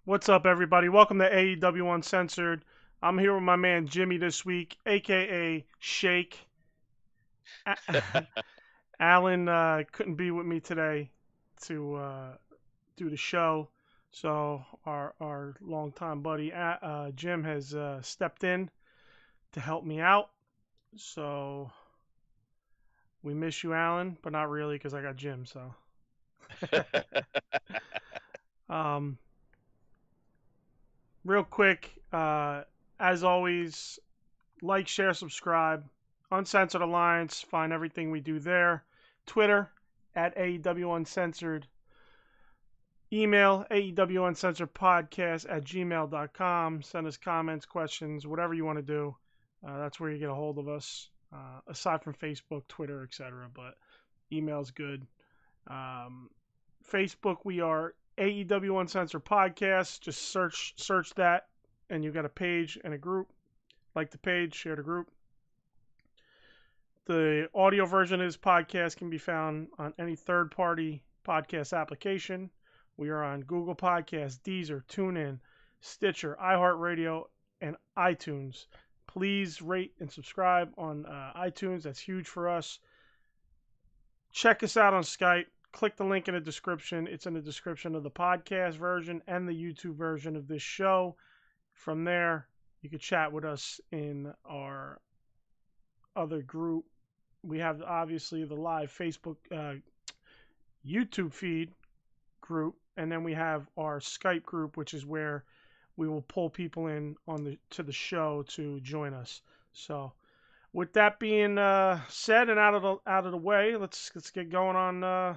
What's up, everybody? Welcome to AEW Uncensored. I'm here with my man Jimmy this week, aka Shake. Alan couldn't be with me today to do the show, so our longtime buddy Jim has stepped in to help me out. So we miss you, Alan, but not really because I got Jim. So. um, Real quick, as always, like, share, subscribe. Uncensored Alliance, find everything we do there. Twitter, at AEW Uncensored. Email, AEW Uncensored Podcast at gmail.com. Send us comments, questions, whatever you want to do. That's where you get a hold of us, aside from Facebook, Twitter, etc. But email's good. Facebook, we are AEW Uncensored Podcast. Just search that, and you've got a page and a group. Like the page, share the group. The audio version of this podcast can be found on any third-party podcast application. We are on Google Podcasts, Deezer, TuneIn, Stitcher, iHeart Radio, and iTunes. Please rate and subscribe on iTunes. That's huge for us. Check us out on Skype. Click the link in the description. It's in the description of the podcast version and the YouTube version of this show. From there, you can chat with us in our other group. We have, obviously, the live Facebook, YouTube feed group, and then we have our Skype group, which is where we will pull people in to the show to join us. So, with that being said and out of the way, let's get going on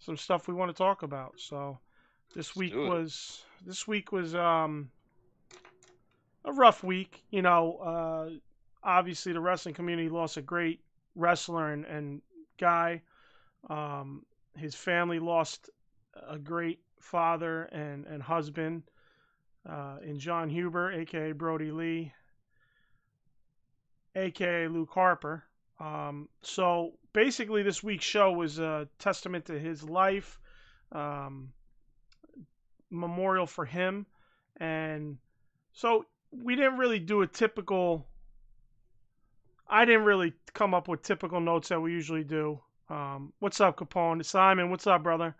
some stuff we want to talk about. So this week was a rough week. You know, obviously the wrestling community lost a great wrestler and guy. His family lost a great father and husband in John Huber, aka Brodie Lee, aka Luke Harper. So basically, this week's show was a testament to his life, memorial for him, and so we didn't really do a typical. I didn't really come up with typical notes that we usually do. What's up, Capone? Simon, what's up, brother?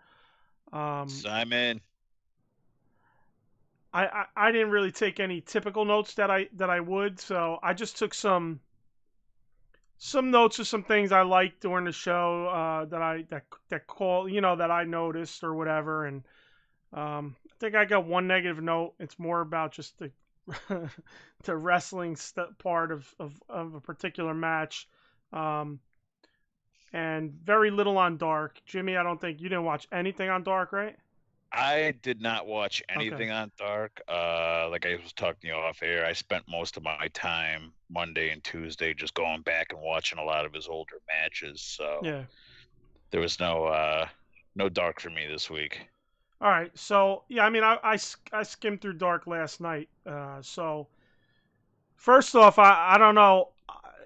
Simon. I didn't really take any typical notes that I would, so I just took some notes of some things I liked during the show that I noticed or whatever, and I think I got one negative note. It's more about just the the wrestling part of a particular match, and very little on Dark. Jimmy, I don't think you didn't watch anything on Dark, right? I did not watch anything on Dark. Like I was talking to you off air, I spent most of my time Monday and Tuesday just going back and watching a lot of his older matches. So yeah, there was no Dark for me this week. All right, so yeah, I mean, I skimmed through Dark last night. So first off, I don't know.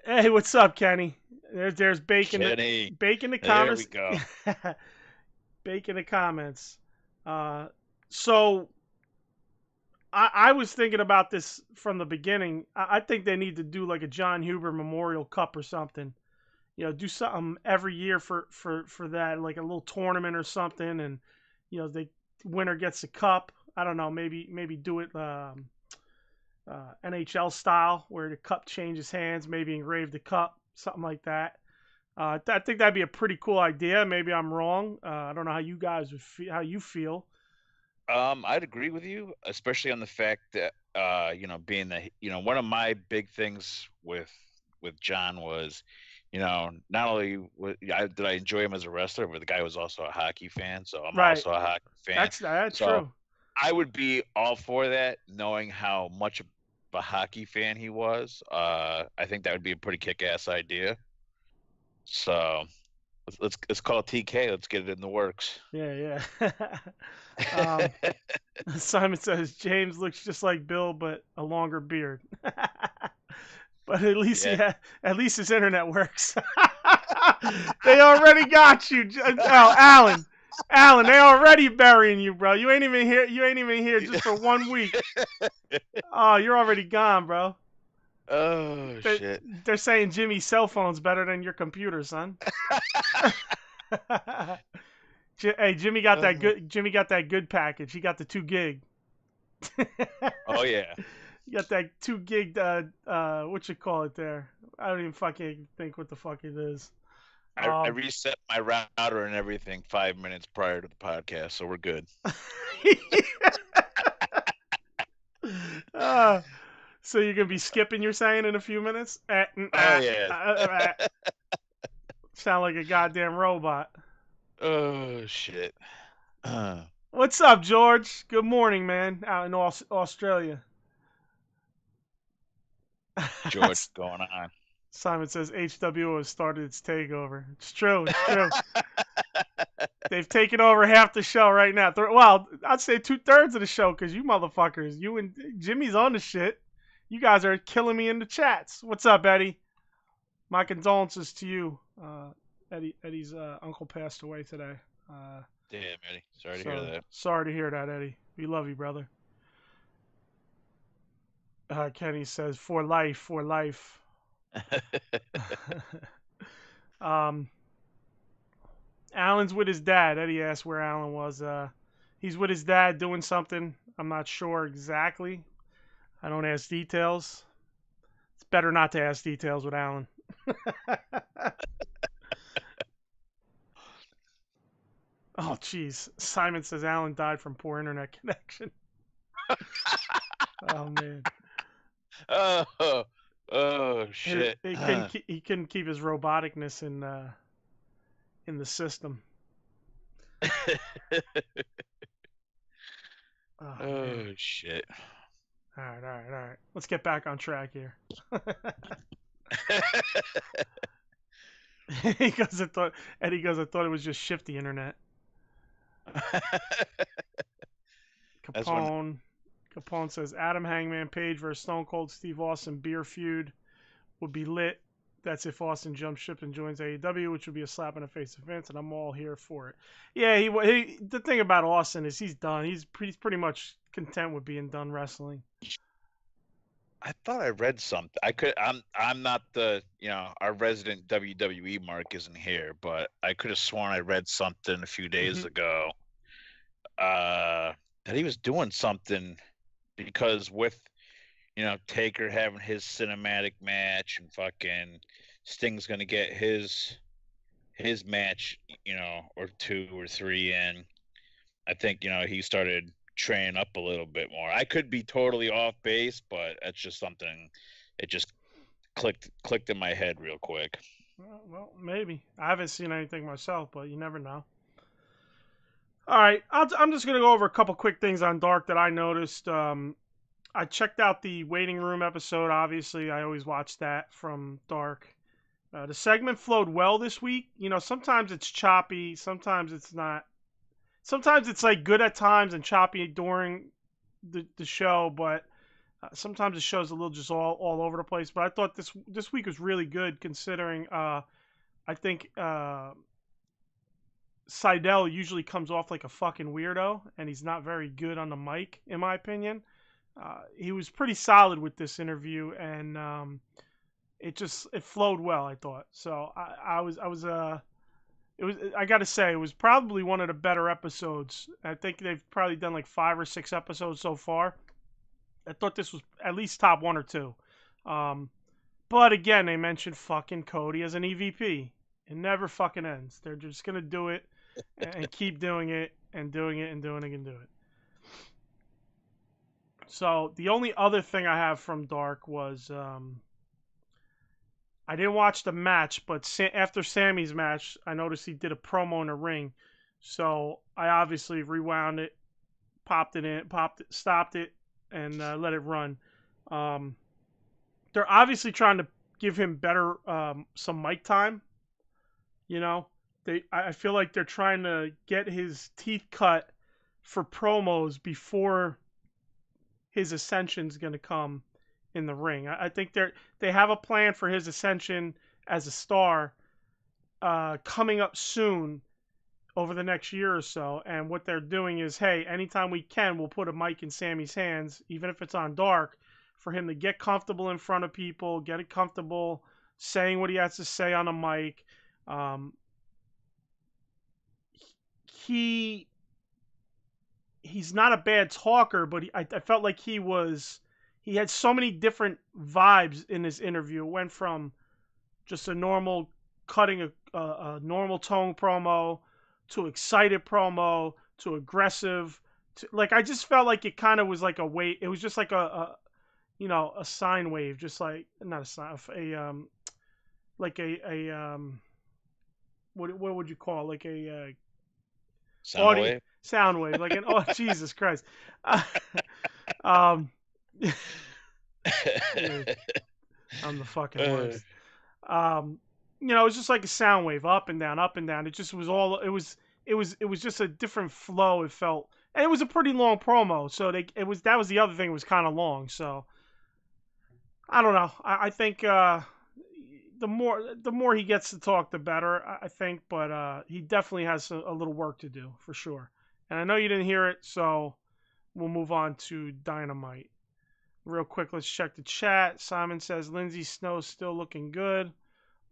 Hey, what's up, Kenny? There's Bacon. Kenny. Bacon the comments. There we go. Bacon the comments. So I was thinking about this from the beginning. I think they need to do like a John Huber Memorial Cup or something. You know, do something every year for that, like a little tournament or something, and you know, the winner gets a cup. I don't know, maybe do it NHL style, where the cup changes hands, maybe engrave the cup, something like that. I think that'd be a pretty cool idea. Maybe I'm wrong. I don't know how you guys how you feel. I'd agree with you, especially on the fact that being that one of my big things with John was, not only did I enjoy him as a wrestler, but the guy was also a hockey fan. So I'm also a hockey fan. That's true. I would be all for that, knowing how much of a hockey fan he was. I think that would be a pretty kick-ass idea. So let's call it TK. Let's get it in the works. Yeah. Simon says James looks just like Bill, but a longer beard. But at least at least his internet works. They already got you. Oh, Alan. Alan, they already burying you, bro. You ain't even here. You ain't even here just for 1 week. Oh, you're already gone, bro. Oh shit. They're saying Jimmy's cell phone's better than your computer, son. Hey, Jimmy got that good. Jimmy got that good package. He got the 2 gig. Oh yeah. You got that 2 gig. What you call it there? I don't even fucking think what the fuck it is. I reset my router and everything 5 minutes prior to the podcast, so we're good. So you're gonna be skipping, you're saying, in a few minutes? Oh yeah. Sound like a goddamn robot. Oh shit. What's up, George? Good morning, man. Out in Australia. George, what's going on? Simon says HWO has started its takeover. It's true. It's true. They've taken over half the show right now. Well, I'd say 2/3 of the show because you motherfuckers, you and Jimmy's on the shit. You guys are killing me in the chats. What's up, Eddie? My condolences to you. Eddie's uncle passed away today. Damn, Eddie. Sorry to hear that. Sorry to hear that, Eddie. We love you, brother. Kenny says, for life, for life. Alan's with his dad. Eddie asked where Alan was. He's with his dad doing something. I'm not sure exactly. I don't ask details. It's better not to ask details with Alan. Oh, jeez. Simon says Alan died from poor internet connection. Oh, man. Oh shit. He couldn't keep his roboticness in the system. Oh shit. All right. Let's get back on track here. Eddie goes, I thought it was just shifty internet. Capone says Adam Hangman Page versus Stone Cold Steve Austin beer feud would be lit. That's if Austin jumps ship and joins AEW, which would be a slap in the face of Vince, and I'm all here for it. Yeah, he the thing about Austin is he's done. He's pretty much content with being done wrestling. I thought I read something. I'm not the, our resident WWE Mark isn't here, but I could have sworn I read something a few days ago that he was doing something because with Taker having his cinematic match and fucking Sting's gonna get his match, or 2 or 3 in. I think he started training up a little bit more. I could be totally off base, but that's just something. It just clicked in my head real quick. Well, maybe. I haven't seen anything myself, but you never know. All right, I'm just gonna go over a couple quick things on Dark that I noticed. I checked out the waiting room episode. Obviously, I always watch that from Dark. The segment flowed well this week. Sometimes it's choppy, sometimes it's not. Sometimes it's like good at times and choppy during the show, but sometimes the show's a little just all over the place. But I thought this week was really good considering I think Seidel usually comes off like a fucking weirdo, and he's not very good on the mic, in my opinion. He was pretty solid with this interview, and it flowed well, I thought. So I got to say, it was probably one of the better episodes. I think they've probably done like 5 or 6 episodes so far. I thought this was at least top 1 or 2. But again, they mentioned fucking Cody as an EVP. It never fucking ends. They're just going to do it and keep doing it and doing it and doing it and doing it. So the only other thing I have from Dark was I didn't watch the match, but after Sammy's match, I noticed he did a promo in the ring. So I obviously rewound it, stopped it, and let it run. They're obviously trying to give him better some mic time. I feel like they're trying to get his teeth cut for promos before his ascension's going to come in the ring. I think they have a plan for his ascension as a star coming up soon. over the next year or so. And what they're doing is, hey, anytime we can, we'll put a mic in Sammy's hands, even if it's on dark, for him to get comfortable in front of people, get it comfortable saying what he has to say on a mic. He's not a bad talker, but I felt like he had so many different vibes in his interview. It went from just a normal cutting a normal tone promo to excited promo to aggressive. Like I just felt like it kind of was like a wave. It was just like a sine wave, just like not a sine, like a what would you call it? Like a Sound wave. Sound wave, like an oh Jesus Christ. Um, I'm the fucking worst. It was just like a sound wave, up and down, up and down. It just was all. It was just a different flow. It felt, and it was a pretty long promo. So that was the other thing. It was kind of long. So I don't know. I think the more he gets to talk, the better. I think, but he definitely has a little work to do for sure. And I know you didn't hear it, so we'll move on to Dynamite. Real quick, let's check the chat. Simon says Lindsay Snow's still looking good,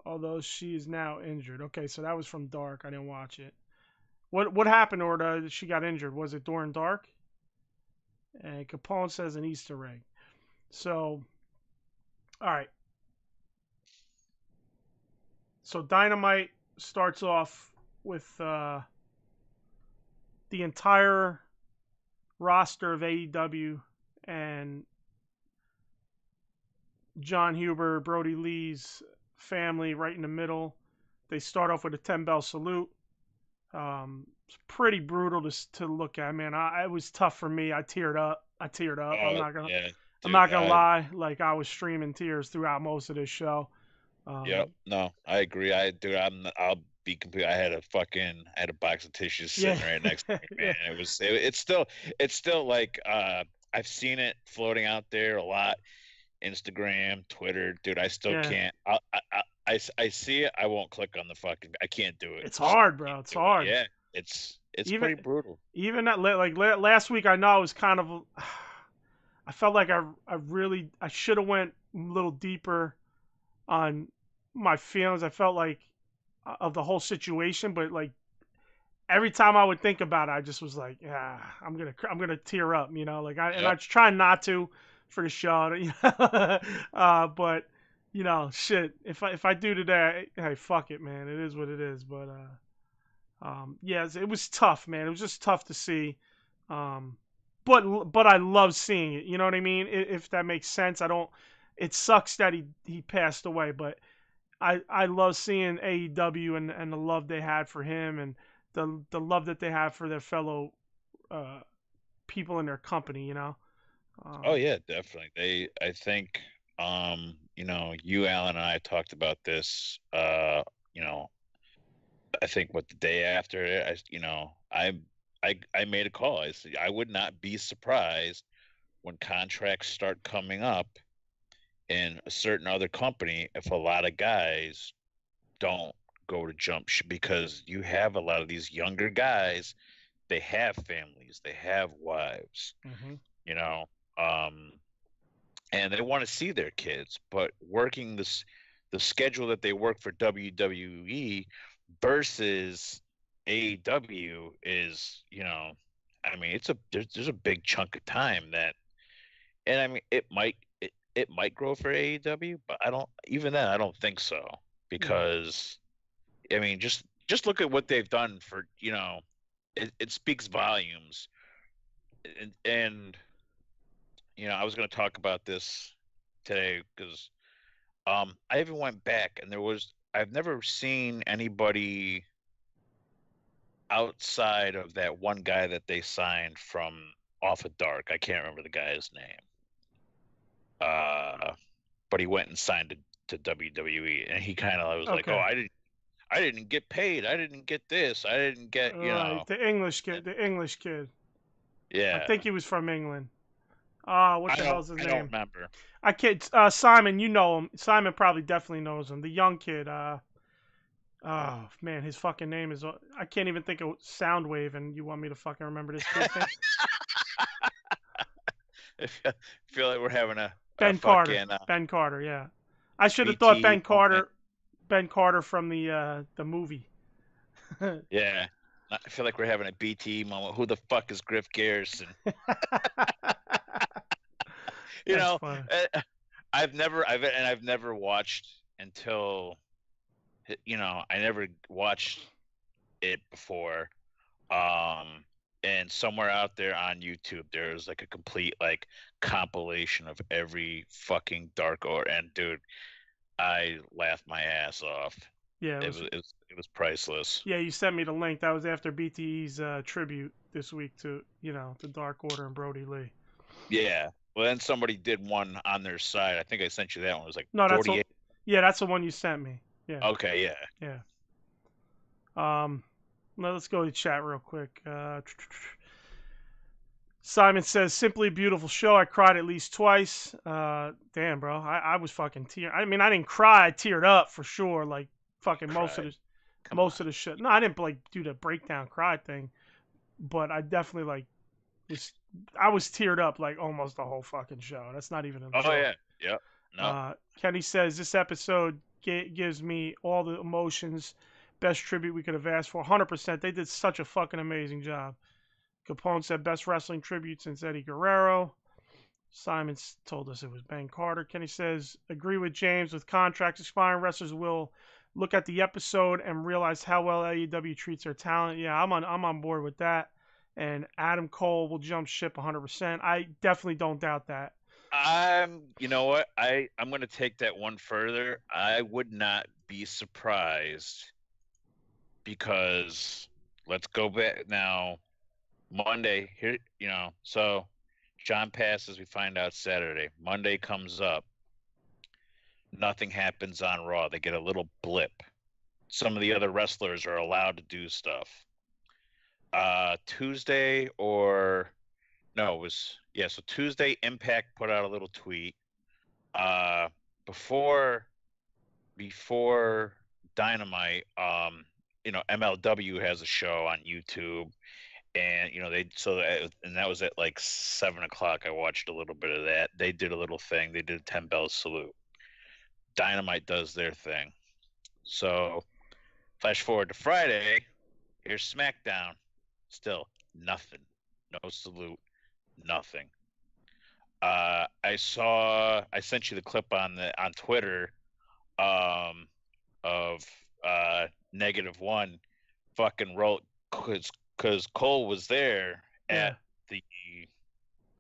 although she is now injured. Okay, so that was from Dark. I didn't watch it. What happened, or she got injured? Was it during Dark? And Capone says an Easter egg. So, all right. So Dynamite starts off with the entire roster of AEW and John Huber, Brodie Lee's family right in the middle. They start off with a 10-bell salute. It's pretty brutal to look at, man. It was tough for me. I teared up. I'm not gonna lie. Like I was streaming tears throughout most of this show. Yep. No, I agree. I'll be complete. I had a box of tissues sitting right next to me, man. Yeah. It's still like I've seen it floating out there a lot, Instagram, Twitter, dude. I still can't. I see it. I won't click on the fucking. I can't do it. It's hard, bro. It's hard. Yeah, it's pretty brutal. Even like last week, I know I was kind of. I felt like I should have went a little deeper on my feelings. I felt like of the whole situation, but like every time I would think about it, I just was like, yeah, I'm gonna tear up, Like and I try not to for the show, but shit. If I do today, hey, fuck it, man. It is what it is. But yeah, it was tough, man. It was just tough to see. But I love seeing it. You know what I mean? If that makes sense. It sucks that he passed away, but I love seeing AEW and the love they had for him and the love that they have for their fellow people in their company, Oh yeah, definitely. I think you, Alan, and I talked about this. I think the day after, I made a call. I said I would not be surprised when contracts start coming up in a certain other company if a lot of guys don't go to jump because you have a lot of these younger guys. They have families. They have wives. Mm-hmm. And they want to see their kids, but working the schedule that they work for WWE versus AEW is, there's a big chunk of time that, and I mean, it might grow for AEW, but I don't think so because, I mean, just look at what they've done for, it speaks volumes, and I was going to talk about this today because I even went back and I've never seen anybody outside of that one guy that they signed from off of Dark. I can't remember the guy's name. But he went and signed to WWE, and he kind of was like, "Oh, I didn't get paid. I didn't get this. I didn't get the English kid. Yeah, I think he was from England. What the hell's his name? I don't remember. I can't. Simon, you know him. Simon probably definitely knows him. The young kid. Oh man, his fucking name is. I can't even think of Soundwave, and you want me to fucking remember this kid's name? I feel like we're having a Ben Carter. fucking Ben Carter. Yeah, I should have thought BT Ben moment. Carter. Ben Carter from the movie. Yeah. I feel like we're having a BT moment. Who the fuck is Griff Garrison? You That's know, funny. I've never watched until, I never watched it before. And somewhere out there on YouTube, there's like a complete like compilation of every fucking Dark Order, and dude, I laughed my ass off. Yeah, It was priceless. yeah. You sent me the link. That was after BTE's tribute this week to the Dark Order and Brodie Lee. Yeah. Well, then somebody did one on their side. I think I sent you that one. It was like No, that's 48. yeah, that's the one you sent me. Yeah, Okay, yeah. yeah. Let's go to chat real quick. Simon says, simply a beautiful show. I cried at least twice. Damn, bro. I was fucking I mean, I didn't cry. I teared up for sure. Like, fucking most of the shit. No, I didn't, like, do the breakdown cry thing. But I definitely, like, I was teared up, like, almost the whole fucking show. That's not even a joke. Oh, yeah. Yep. No. Kenny says, this episode gives me all the emotions. Best tribute we could have asked for. 100%. They did such a fucking amazing job. Capone said best wrestling tribute since Eddie Guerrero. Simon told us it was Ben Carter. Kenny says, agree with James. With contracts expiring, wrestlers will look at the episode and realize how well AEW treats their talent. Yeah, I'm on board with that. And Adam Cole will jump ship 100%. I definitely don't doubt that. You know what? I'm going to take that one further. I would not be surprised, because let's go back now. Monday here, so John passes, we find out Saturday. Monday comes up, nothing happens on Raw. They get a little blip. Some of the other wrestlers are allowed to do stuff. Tuesday, or no, it was, yeah, so Tuesday, Impact put out a little tweet. Before Dynamite, MLW has a show on YouTube, and and that was at like 7 o'clock. I watched a little bit of that. They did a little thing. They did a 10-bell salute. Dynamite does their thing. So flash forward to Friday. Here's SmackDown. Still nothing. No salute. Nothing. I sent you the clip on Twitter, of -1 fucking wrote, because Cole was there at the,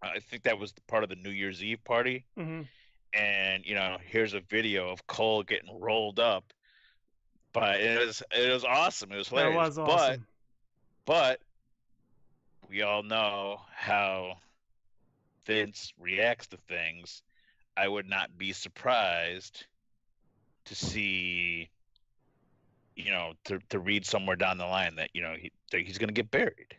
I think that was the part of the New Year's Eve party. Mm-hmm. And here's a video of Cole getting rolled up, but it was awesome. It was hilarious. That was awesome. But we all know how Vince reacts to things. I would not be surprised to see, to read somewhere down the line that he's going to get buried.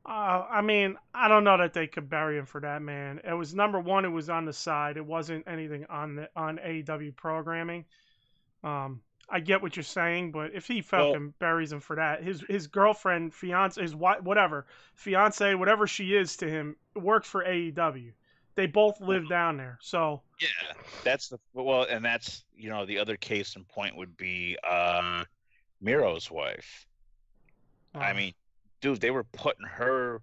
I mean, I don't know that they could bury him for that, man. It was, number one, it was on the side. It wasn't anything on AEW programming. I get what you're saying, but if he fucking buries him for that, his girlfriend, fiance, his wife, whatever, fiance, whatever she is to him, works for AEW. They both live down there, so yeah, that's the the other case in point would be Miro's wife. I mean, dude, they were putting her.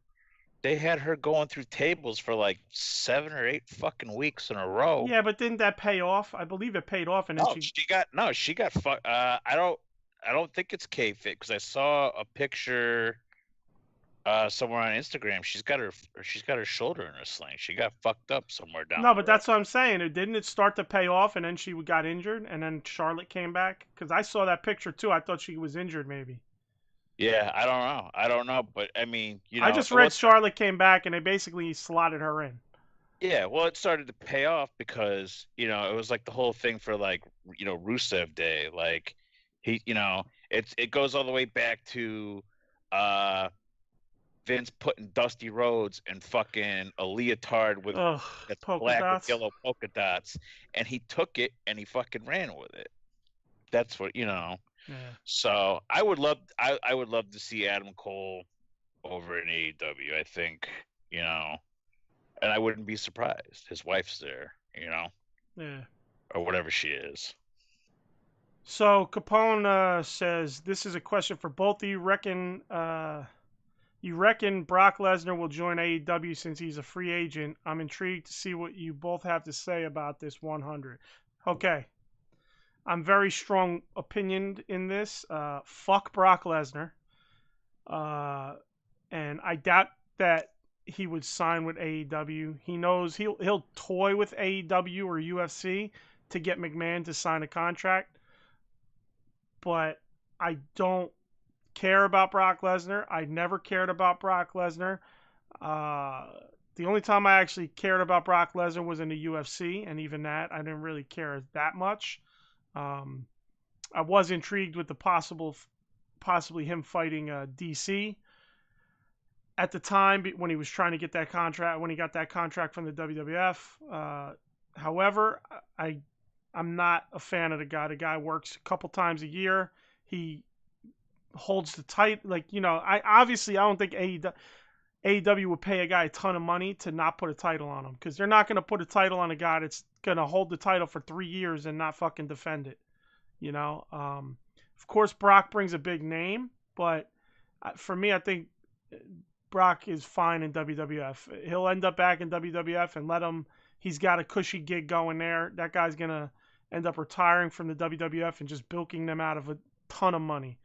They had her going through tables for like 7 or 8 fucking weeks in a row. Yeah, but didn't that pay off? I believe it paid off, and then she got fucked. I don't think it's kayfabe, because I saw a picture somewhere on Instagram. She's got her shoulder in a sling. She got fucked up somewhere down. No, but that's what I'm saying. Didn't it start to pay off, and then she got injured, and then Charlotte came back? Because I saw that picture too. I thought she was injured, maybe. Yeah, I don't know, but I mean, I just read Charlotte came back, and they basically slotted her in. Yeah, well, it started to pay off because it was like the whole thing for like Rusev Day, like it goes all the way back to Vince putting Dusty Rhodes in fucking a leotard with that's black with yellow polka dots, and he took it and he fucking ran with it. That's what Yeah. So I would love to see Adam Cole over in AEW. I think, you know, and I wouldn't be surprised. His wife's there, you know, Yeah. or whatever she is. So Capone says this is a question for both of you. You reckon Brock Lesnar will join AEW since he's a free agent? I'm intrigued to see what you both have to say about this 100. Okay. I'm very strong opinioned in this. Fuck Brock Lesnar. And I doubt that he would sign with AEW. He knows he'll toy with AEW or UFC to get McMahon to sign a contract. But I don't care about Brock Lesnar. I never cared about Brock Lesnar. The only time I actually cared about Brock Lesnar was in the UFC, and even that I didn't really care that much. I was intrigued with the possibly him fighting DC at the time when he was trying to get that contract, when he got that contract from the WWF. However, I'm not a fan of the guy. The guy works a couple times a year. He holds the title. Like, I don't think AEW would pay a guy a ton of money to not put a title on him, because they're not going to put a title on a guy that's going to hold the title for 3 years and not fucking defend it. Of course, Brock brings a big name, but for me, I think Brock is fine in WWF. He'll end up back in WWF and let him. He's got a cushy gig going there. That guy's gonna end up retiring from the WWF and just bilking them out of a ton of money.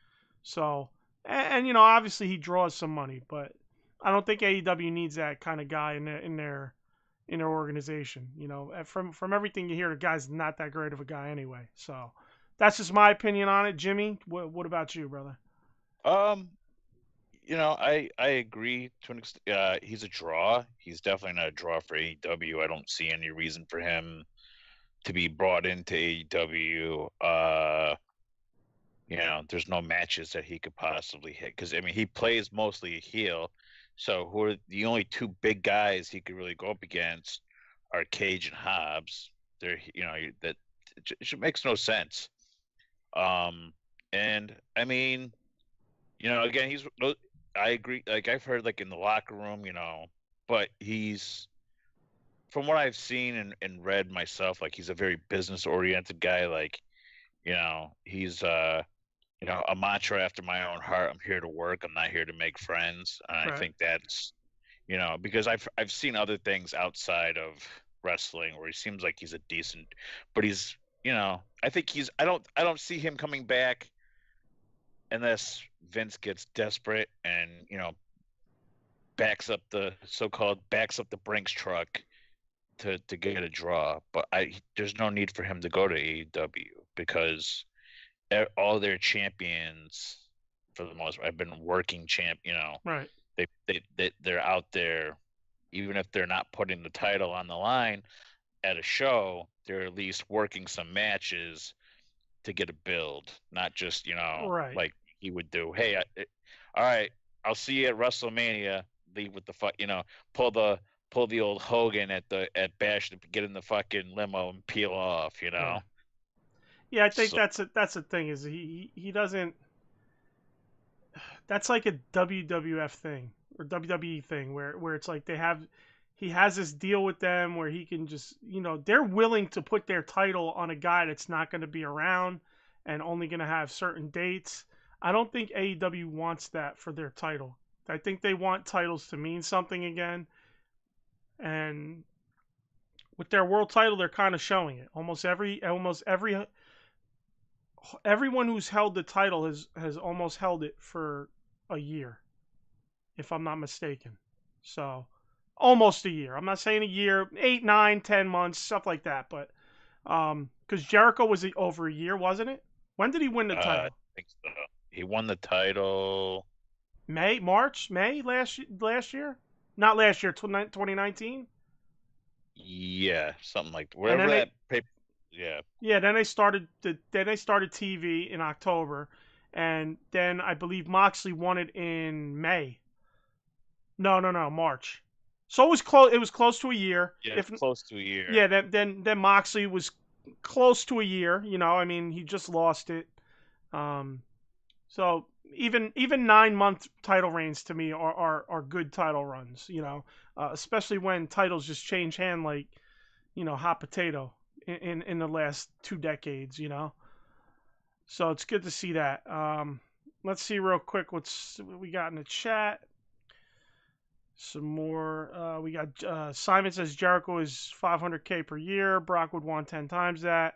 So, and obviously he draws some money, but I don't think AEW needs that kind of guy in their organization. From everything you hear, the guy's not that great of a guy anyway. So that's just my opinion on it. Jimmy, what about you, brother? I agree to an extent. He's a draw. He's definitely not a draw for AEW. I don't see any reason for him to be brought into AEW. There's no matches that he could possibly hit, because he plays mostly a heel. So who are the only two big guys he could really go up against are Cage and Hobbs. They're that it makes no sense. And again, I agree. Like, I've heard, like, in the locker room, but he's, from what I've seen and read myself, like, he's a very business oriented guy. Like, he's a macho after my own heart. I'm here to work. I'm not here to make friends. And I think that's, because I've seen other things outside of wrestling where he seems like he's a decent, but he's, I think I don't see him coming back unless Vince gets desperate and backs up the Brinks truck to get a draw. But there's no need for him to go to AEW, because all their champions, for the most part, have been working champ. Right. They're out there, even if they're not putting the title on the line at a show. They're at least working some matches to get a build, not just right. like he would do. Hey, all right, I'll see you at WrestleMania. Leave with the pull the old Hogan at Bash to get in the fucking limo and peel off. Yeah, I think that's the thing, is he doesn't. That's like a WWF thing or WWE thing where it's like he has this deal with them where he can just, they're willing to put their title on a guy that's not going to be around and only going to have certain dates. I don't think AEW wants that for their title. I think they want titles to mean something again. And with their world title, they're kind of showing it. Everyone who's held the title has almost held it for a year, if I'm not mistaken. So almost a year. I'm not saying a year, 8, 9, 10 months, stuff like that. But because Jericho was over a year, wasn't it? When did he win the title? I think so. He won the title May last year? Not last year, 2019? Yeah, something like wherever that paper. Yeah. Yeah, then they started TV in October, and then I believe Moxley won it in May. No, March. So it was close. It was close to a year. Yeah, close to a year. Yeah, then Moxley was close to a year. He just lost it. So even 9 month title reigns to me are good title runs. Especially when titles just change hand like hot potato in the last 2 decades. So it's good to see that. Let's see real quick what we got in the chat. Some more. We got Simon says Jericho is 500K per year. Brock would want 10 times that.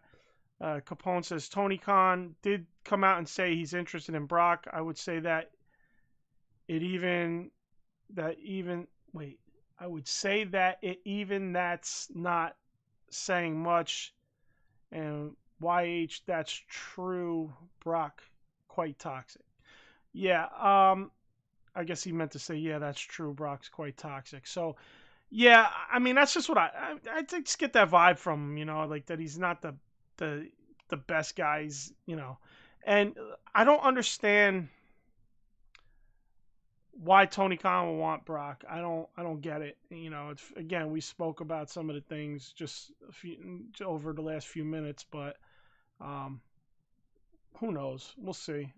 Capone says Tony Khan did come out and say he's interested in Brock. I would say that I would say that that's not saying much. And YH, that's true. Brock, quite toxic. Yeah, I guess he meant to say, yeah, that's true. Brock's quite toxic. So, yeah, I mean, that's just what I just get that vibe from him, like that he's not the best guys, and I don't understand why Tony Khan will want Brock. I don't get it. It's again, we spoke about some of the things just over the last few minutes, but who knows? We'll see.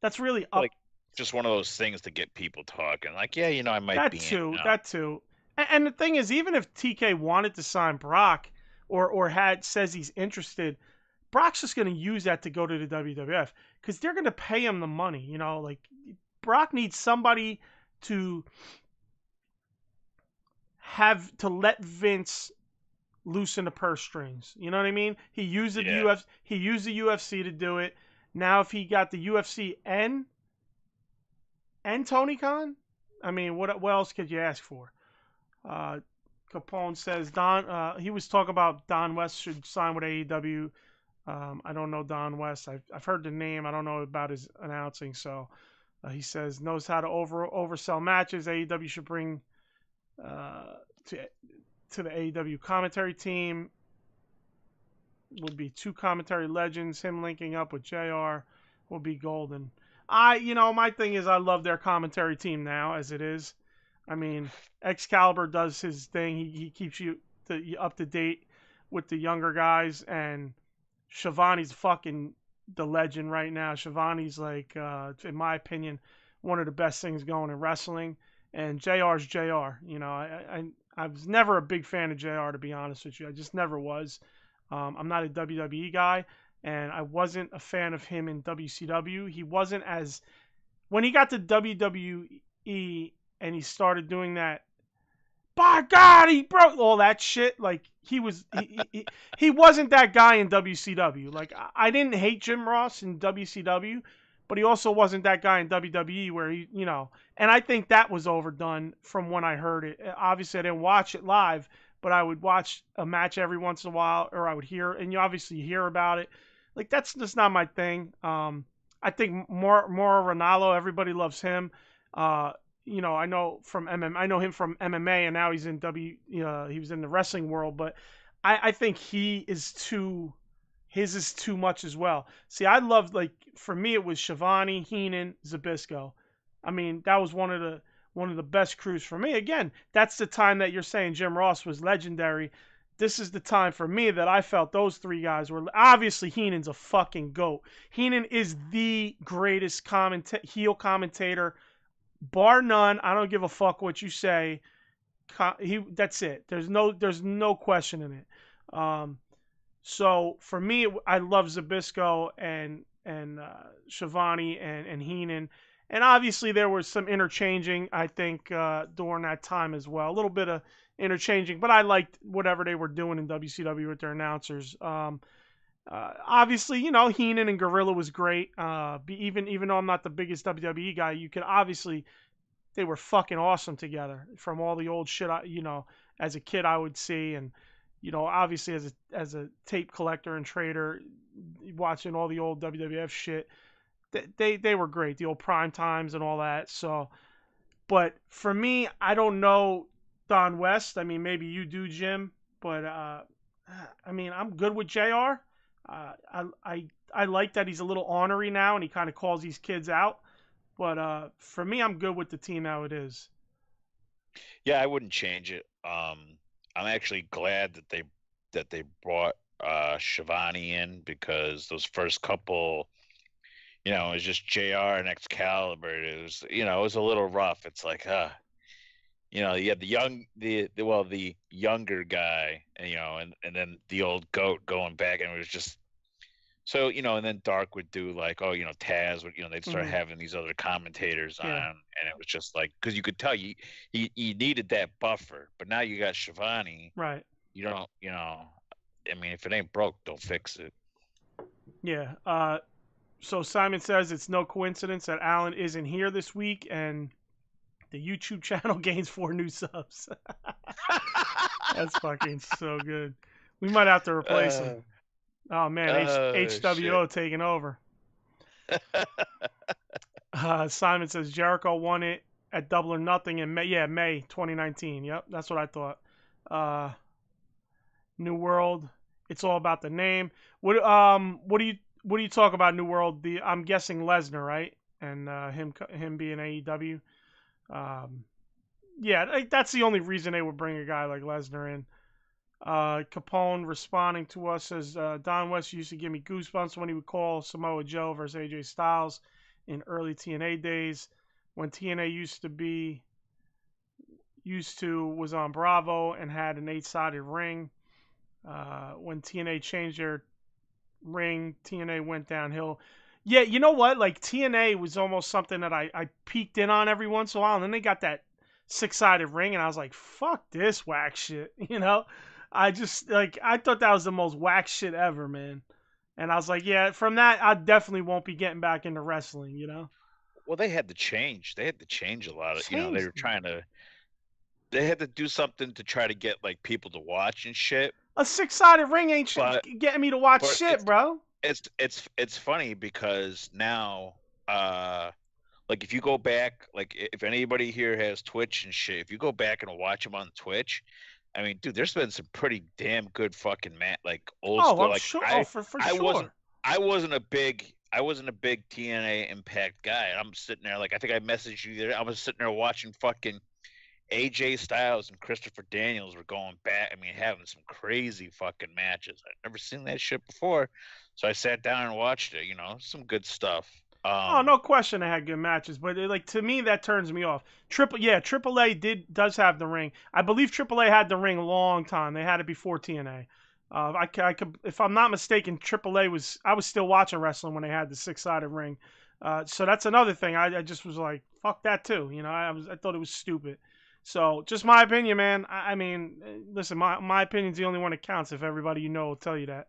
That's really up. Like just one of those things to get people talking. Like, yeah, I might That be too. in. That too. And the thing is, even if TK wanted to sign Brock or says he's interested, Brock's just going to use that to go to the WWF because they're going to pay him the money. Like Brock needs somebody to let Vince loosen the purse strings. You know what I mean? He used the UFC to do it. Now if he got the UFC and Tony Khan, I mean, what else could you ask for? Capone says he was talking about Don West should sign with AEW. I don't know Don West. I've heard the name. I don't know about his announcing. So he says knows how to oversell matches. AEW should bring to the AEW commentary team. Would be 2 commentary legends. Him linking up with JR will be golden. My thing is I love their commentary team now as it is. I mean, Excalibur does his thing. He keeps you up to date with the younger guys, and Shivani's fucking the legend right now. Shivani's like, in my opinion, one of the best things going in wrestling. And JR's JR. I was never a big fan of JR, to be honest with you. I just never was. I'm not a WWE guy, and I wasn't a fan of him in WCW. He wasn't as when he got to WWE and he started doing that. By God, he broke all that shit. Like he wasn't that guy in WCW. Like I didn't hate Jim Ross in WCW, but he also wasn't that guy in WWE where and I think that was overdone from when I heard it. Obviously, I didn't watch it live, but I would watch a match every once in a while, or I would hear, and you obviously hear about it. Like that's just not my thing. I think Mauro Ranallo, everybody loves him. I know I know him from MMA, and now he's in he was in the wrestling world, but I think his is too much as well. See, I loved, like, for me it was Shivani, Heenan, Zbyszko. I mean, that was one of the best crews for me. Again, that's the time that you're saying Jim Ross was legendary. This is the time for me that I felt those 3 guys were obviously Heenan's a fucking GOAT. Heenan is the greatest heel commentator, bar none. I don't give a fuck what you say. That's it. There's no question in it. So for me, I love Zbyszko and Shivani and Heenan. And obviously there was some interchanging, I think, during that time as well. A little bit of interchanging, but I liked whatever they were doing in WCW with their announcers. Obviously, Heenan and Gorilla was great. Even though I'm not the biggest WWE guy, you can obviously, they were fucking awesome together from all the old shit as a kid I would see, and obviously as a tape collector and trader, watching all the old WWF shit, they were great, the old prime times and all that. So, but for me, I don't know Don West. I mean, maybe you do, Jim, but I mean, I'm good with JR. I like that he's a little ornery now and he kind of calls these kids out. But for me, I'm good with the team how it is. Yeah, I wouldn't change it. I'm actually glad that they brought Shivani in, because those first couple you know, it was just JR and Excalibur. It was, you know, it was a little rough. It's like, you know, you had the younger guy, and, you know, and then the old goat going back, and it was just so, you know, and then Dark would do like, oh, you know, Taz would, you know, they'd start Mm-hmm. having these other commentators on, Yeah. and it was just like, because you could tell you needed that buffer, but now you got Shivani, Right. you don't, you know, I mean, if it ain't broke, don't fix it. Yeah. So Simon says it's no coincidence that Alan isn't here this week, and the YouTube channel gains 4 new subs. That's fucking so good. We might have to replace him. Oh man, Shit. HWO taking over. Simon says Jericho won it at Double or Nothing in May. Yeah, May 2019. Yep, that's what I thought. New World. It's all about the name. What do you talk about New World? I'm guessing Lesnar, right? And him being AEW. Yeah, that's the only reason they would bring a guy like Lesnar in. Capone responding to us says Don West used to give me goosebumps when he would call Samoa Joe versus AJ Styles in early TNA days, when TNA was on Bravo and had an 8-sided ring. When TNA changed their ring, TNA went downhill. Yeah, you know what? Like TNA was almost something that I peeked in on every once in a while, and then they got that 6-sided ring, and I was like, fuck this whack shit, you know? I just I thought that was the most whack shit ever, man. And I was like, yeah, from that I definitely won't be getting back into wrestling, you know. Well, they had to change. They had to change a lot of, you know, they Changed. were trying to, they had to do something to try to get like people to watch and shit. A 6-sided ring ain't But getting me to watch but shit, bro. it's funny because now, like if you go back, like if anybody here has Twitch and shit, if you go back and watch them on Twitch, I mean, dude, there's been some pretty damn good fucking like old Oh, school. I'm Like sure. Oh, for I wasn't sure. I wasn't a big TNA Impact guy. I'm sitting there like I think I messaged you there. I was sitting there watching fucking AJ Styles and Christopher Daniels were going back. I mean, having some crazy fucking matches. I'd never seen that shit before, so I sat down and watched it. You know, some good stuff. Oh, no question they had good matches, but like to me that turns me off. AAA does have the ring. I believe AAA had the ring a long time. They had it before TNA. I could, if I'm not mistaken, I was still watching wrestling when they had the 6-sided ring. So that's another thing. I just was like, fuck that too. You know, I thought it was stupid. So just my opinion, man. I mean, listen, my opinion's the only one that counts. If everybody you know will tell you that.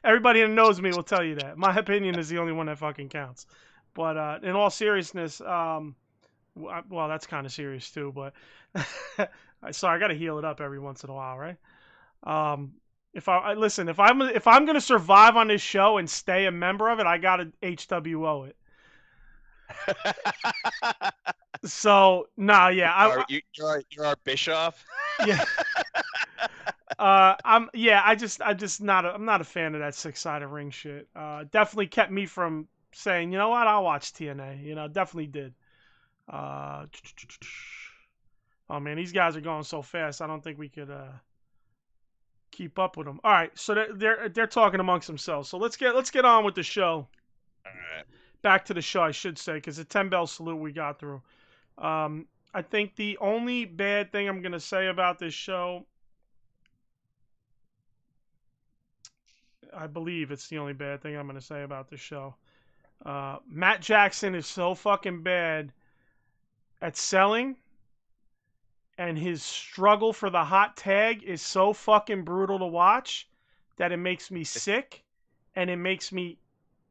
Everybody that knows me will tell you that. My opinion is the only one that fucking counts. But in all seriousness, well, that's kind of serious too. But sorry, I got to heal it up every once in a while, right? If listen, if I'm gonna survive on this show and stay a member of it, I gotta HWO it. So nah, yeah, You're our Bischoff. yeah. I'm just not I'm not a fan of that 6-sided ring shit. Definitely kept me from saying, you know what, I'll watch TNA. You know, definitely did. Uh, oh man, these guys are going so fast. I don't think we could keep up with them. All right, so they're talking amongst themselves. So let's get on with the show. All right. Back to the show, I should say, because the 10-bell salute we got through. I think the only bad thing I'm gonna say about this show, I believe it's the only bad thing I'm going to say about this show. Matt Jackson is so fucking bad at selling, and his struggle for the hot tag is so fucking brutal to watch that it makes me sick, and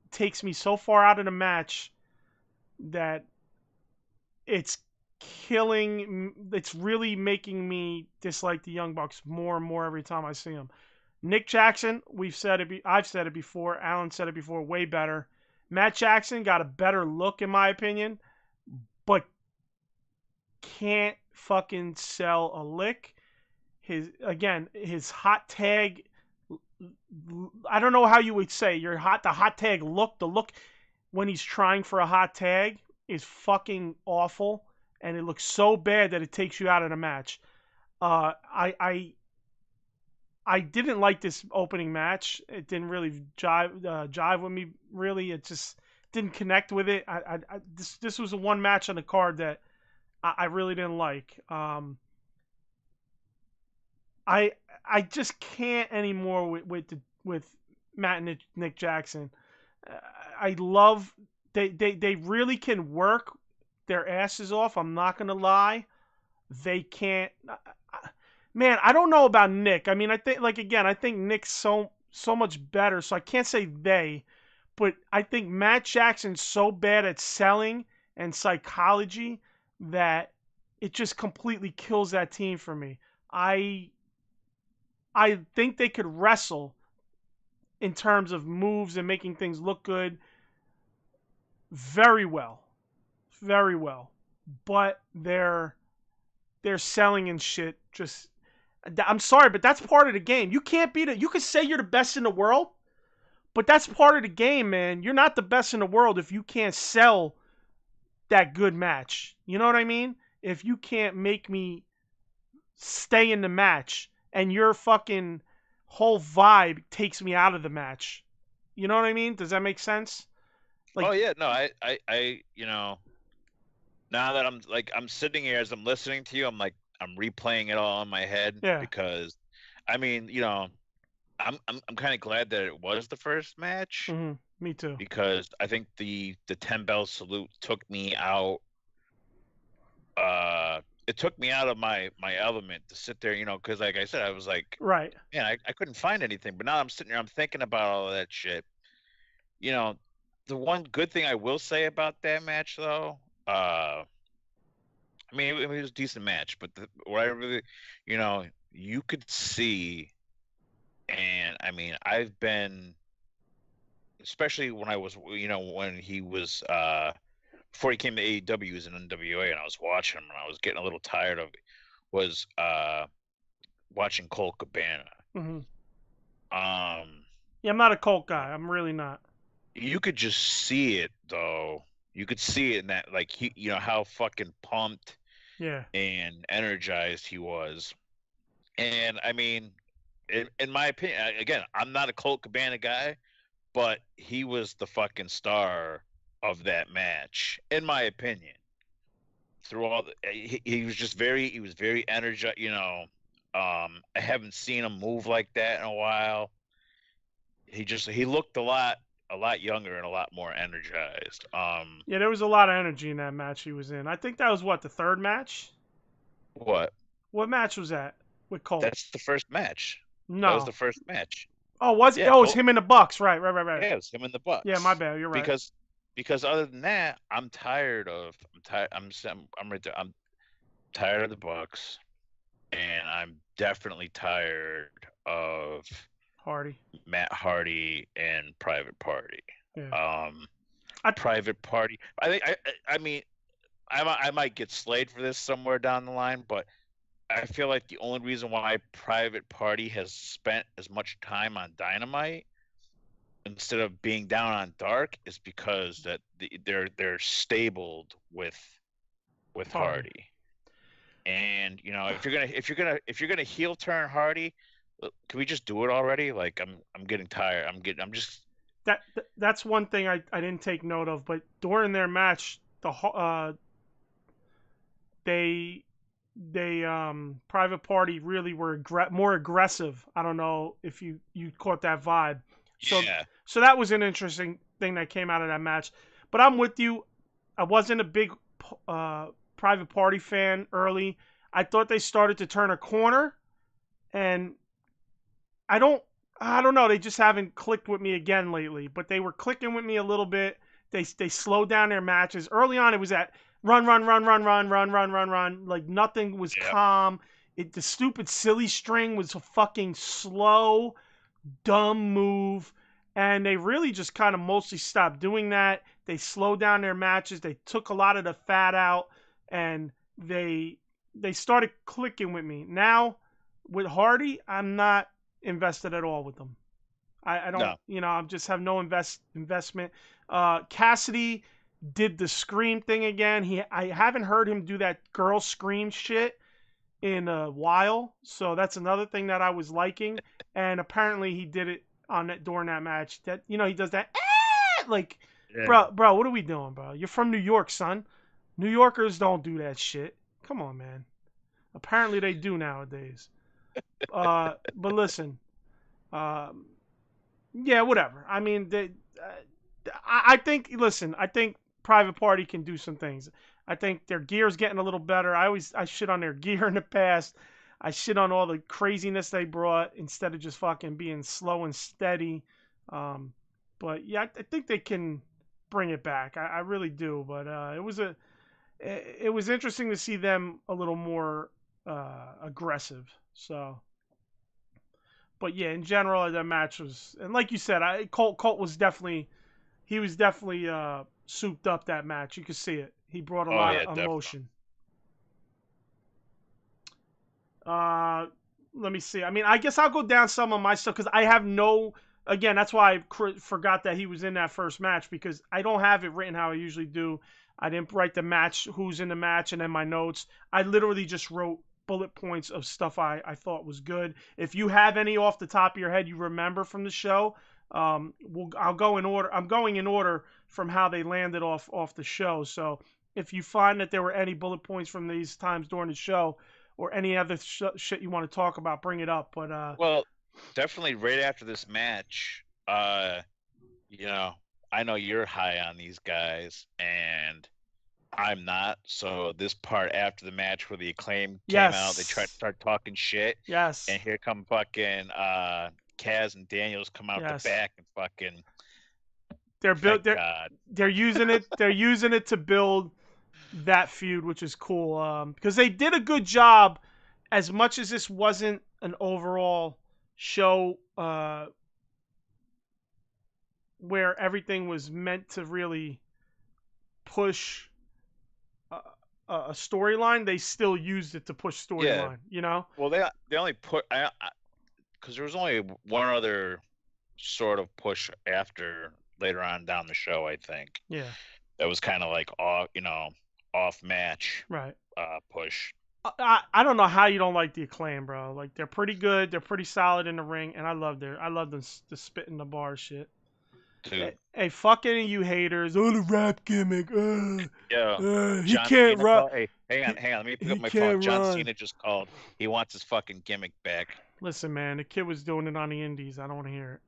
takes me so far out of the match that it's it's really making me dislike the Young Bucks more and more every time I see them. Nick Jackson, I've said it before, Alan said it before, way better. Matt Jackson got a better look in my opinion, but can't fucking sell a lick. His hot tag, I don't know how you would say the hot tag look, the look when he's trying for a hot tag is fucking awful, and it looks so bad that it takes you out of the match. I didn't like this opening match. It didn't really jive with me. Really, it just didn't connect with it. This was the one match on the card that I really didn't like. I just can't anymore with Matt and Nick Jackson. I love they really can work their asses off. I'm not gonna lie. They can't. Man, I don't know about Nick. I mean, I think Nick's so much better. So I can't say they, but I think Matt Jackson's so bad at selling and psychology that it just completely kills that team for me. I think they could wrestle in terms of moves and making things look good very well. Very well. But they're selling and shit just I'm sorry, but that's part of the game. You can't be you could say you're the best in the world, but that's part of the game, man. You're not the best in the world if you can't sell that good match. You know what I mean? If you can't make me stay in the match and your fucking whole vibe takes me out of the match. You know what I mean? Does that make sense? Like, oh yeah, no, I now that I'm sitting here as I'm listening to you, I'm replaying it all in my head because I mean, I'm kind of glad that it was the first match. Mm-hmm. Me too. Because I think the 10 bell salute took me out. It took me out of my element to sit there, because like I said, I was like, right, man, I couldn't find anything. But now I'm sitting here, I'm thinking about all of that shit. The one good thing I will say about that match, though, I mean, it was a decent match, but what I really, you could see, and I mean, I've been, especially when I was, when he was, before he came to AEW, he was in NWA, and I was watching him, and I was getting a little tired of it, was watching Colt Cabana. Mm-hmm. Yeah, I'm not a Colt guy. I'm really not. You could just see it, though. You could see it in that, like, he, how fucking pumped and energized he was. And, I mean, in my opinion, again, I'm not a Colt Cabana guy, but he was the fucking star of that match, in my opinion. Through all he was just he was very energized, I haven't seen him move like that in a while. He looked a lot younger and a lot more energized. Yeah, there was a lot of energy in that match he was in. I think that was the third match? What match was that with Colt? That's the first match. No. That was the first match. Oh, was it? Yeah, oh, it was him and the Bucks. Right. Yeah, it was him and the Bucks. Yeah, my bad. You're right. Because other than that, I'm tired of I'm tired of the Bucks, and I'm definitely tired of Matt Hardy and Private Party. Yeah. Private Party. I mean, I might get slayed for this somewhere down the line, but I feel like the only reason why Private Party has spent as much time on Dynamite instead of being down on Dark is because that they're stabled with Hardy. And if you're gonna heel turn Hardy, can we just do it already? Like I'm getting tired. That's one thing I didn't take note of, but during their match, they Private Party really were more aggressive. I don't know if you caught that vibe. So that was an interesting thing that came out of that match. But I'm with you. I wasn't a big Private Party fan early. I thought they started to turn a corner, and I don't know. They just haven't clicked with me again lately. But they were clicking with me a little bit. They slowed down their matches. Early on, it was that run. Like nothing was calm. The stupid silly string was a fucking slow, dumb move. And they really just kind of mostly stopped doing that. They slowed down their matches. They took a lot of the fat out, and they started clicking with me. Now, with Hardy, I'm not invested at all with them. I don't, I just have no investment. Cassidy did the scream thing again. I haven't heard him do that girl scream shit in a while, so that's another thing that I was liking. And apparently he did it during that match. That he does that like bro, what are we doing, bro? You're from New York, son. New Yorkers don't do that shit. Come on, man. Apparently they do nowadays. But listen, yeah, whatever. I mean, I think. Listen, I think Private Party can do some things. I think their gear's getting a little better. I shit on their gear in the past. I shit on all the craziness they brought instead of just fucking being slow and steady. But yeah, I think they can bring it back. I really do. But it was interesting to see them a little more aggressive. So, but yeah, in general, that match was, and like you said, Colt was definitely souped up that match. You could see it. He brought a lot of emotion. Let me see. I mean, I guess I'll go down some of my stuff because I have no. Again, that's why I forgot that he was in that first match because I don't have it written how I usually do. I didn't write the match, who's in the match, and then my notes. I literally just wrote bullet points of stuff I thought was good. If you have any off the top of your head you remember from the show, I'll go in order. I'm going in order from how they landed off the show. So if you find that there were any bullet points from these times during the show or any other shit you want to talk about, bring it up. But well, definitely right after this match, you know, I know you're high on these guys, and I'm not. So this part after the match where the Acclaim came out, they tried to start talking shit. Yes. And here come fucking Kaz and Daniels come out the back and fucking. They're using it. They're using it to build that feud, which is cool. Because they did a good job. As much as this wasn't an overall show where everything was meant to really push a storyline, they still used it to push storyline. Yeah. You know. Well, they only put because there was only one other sort of push after later on down the show, I think. Yeah. That was kind of like off match. Right. Push. I don't know how you don't like the Acclaim, bro. Like they're pretty good, they're pretty solid in the ring, and I love the spit in the bar shit. Dude. Hey, fuck any of you haters. Oh, the rap gimmick. He John can't Cena rap. Hey, hang on. Let me pick up my phone. John Cena just called. He wants his fucking gimmick back. Listen, man, the kid was doing it on the indies. I don't want to hear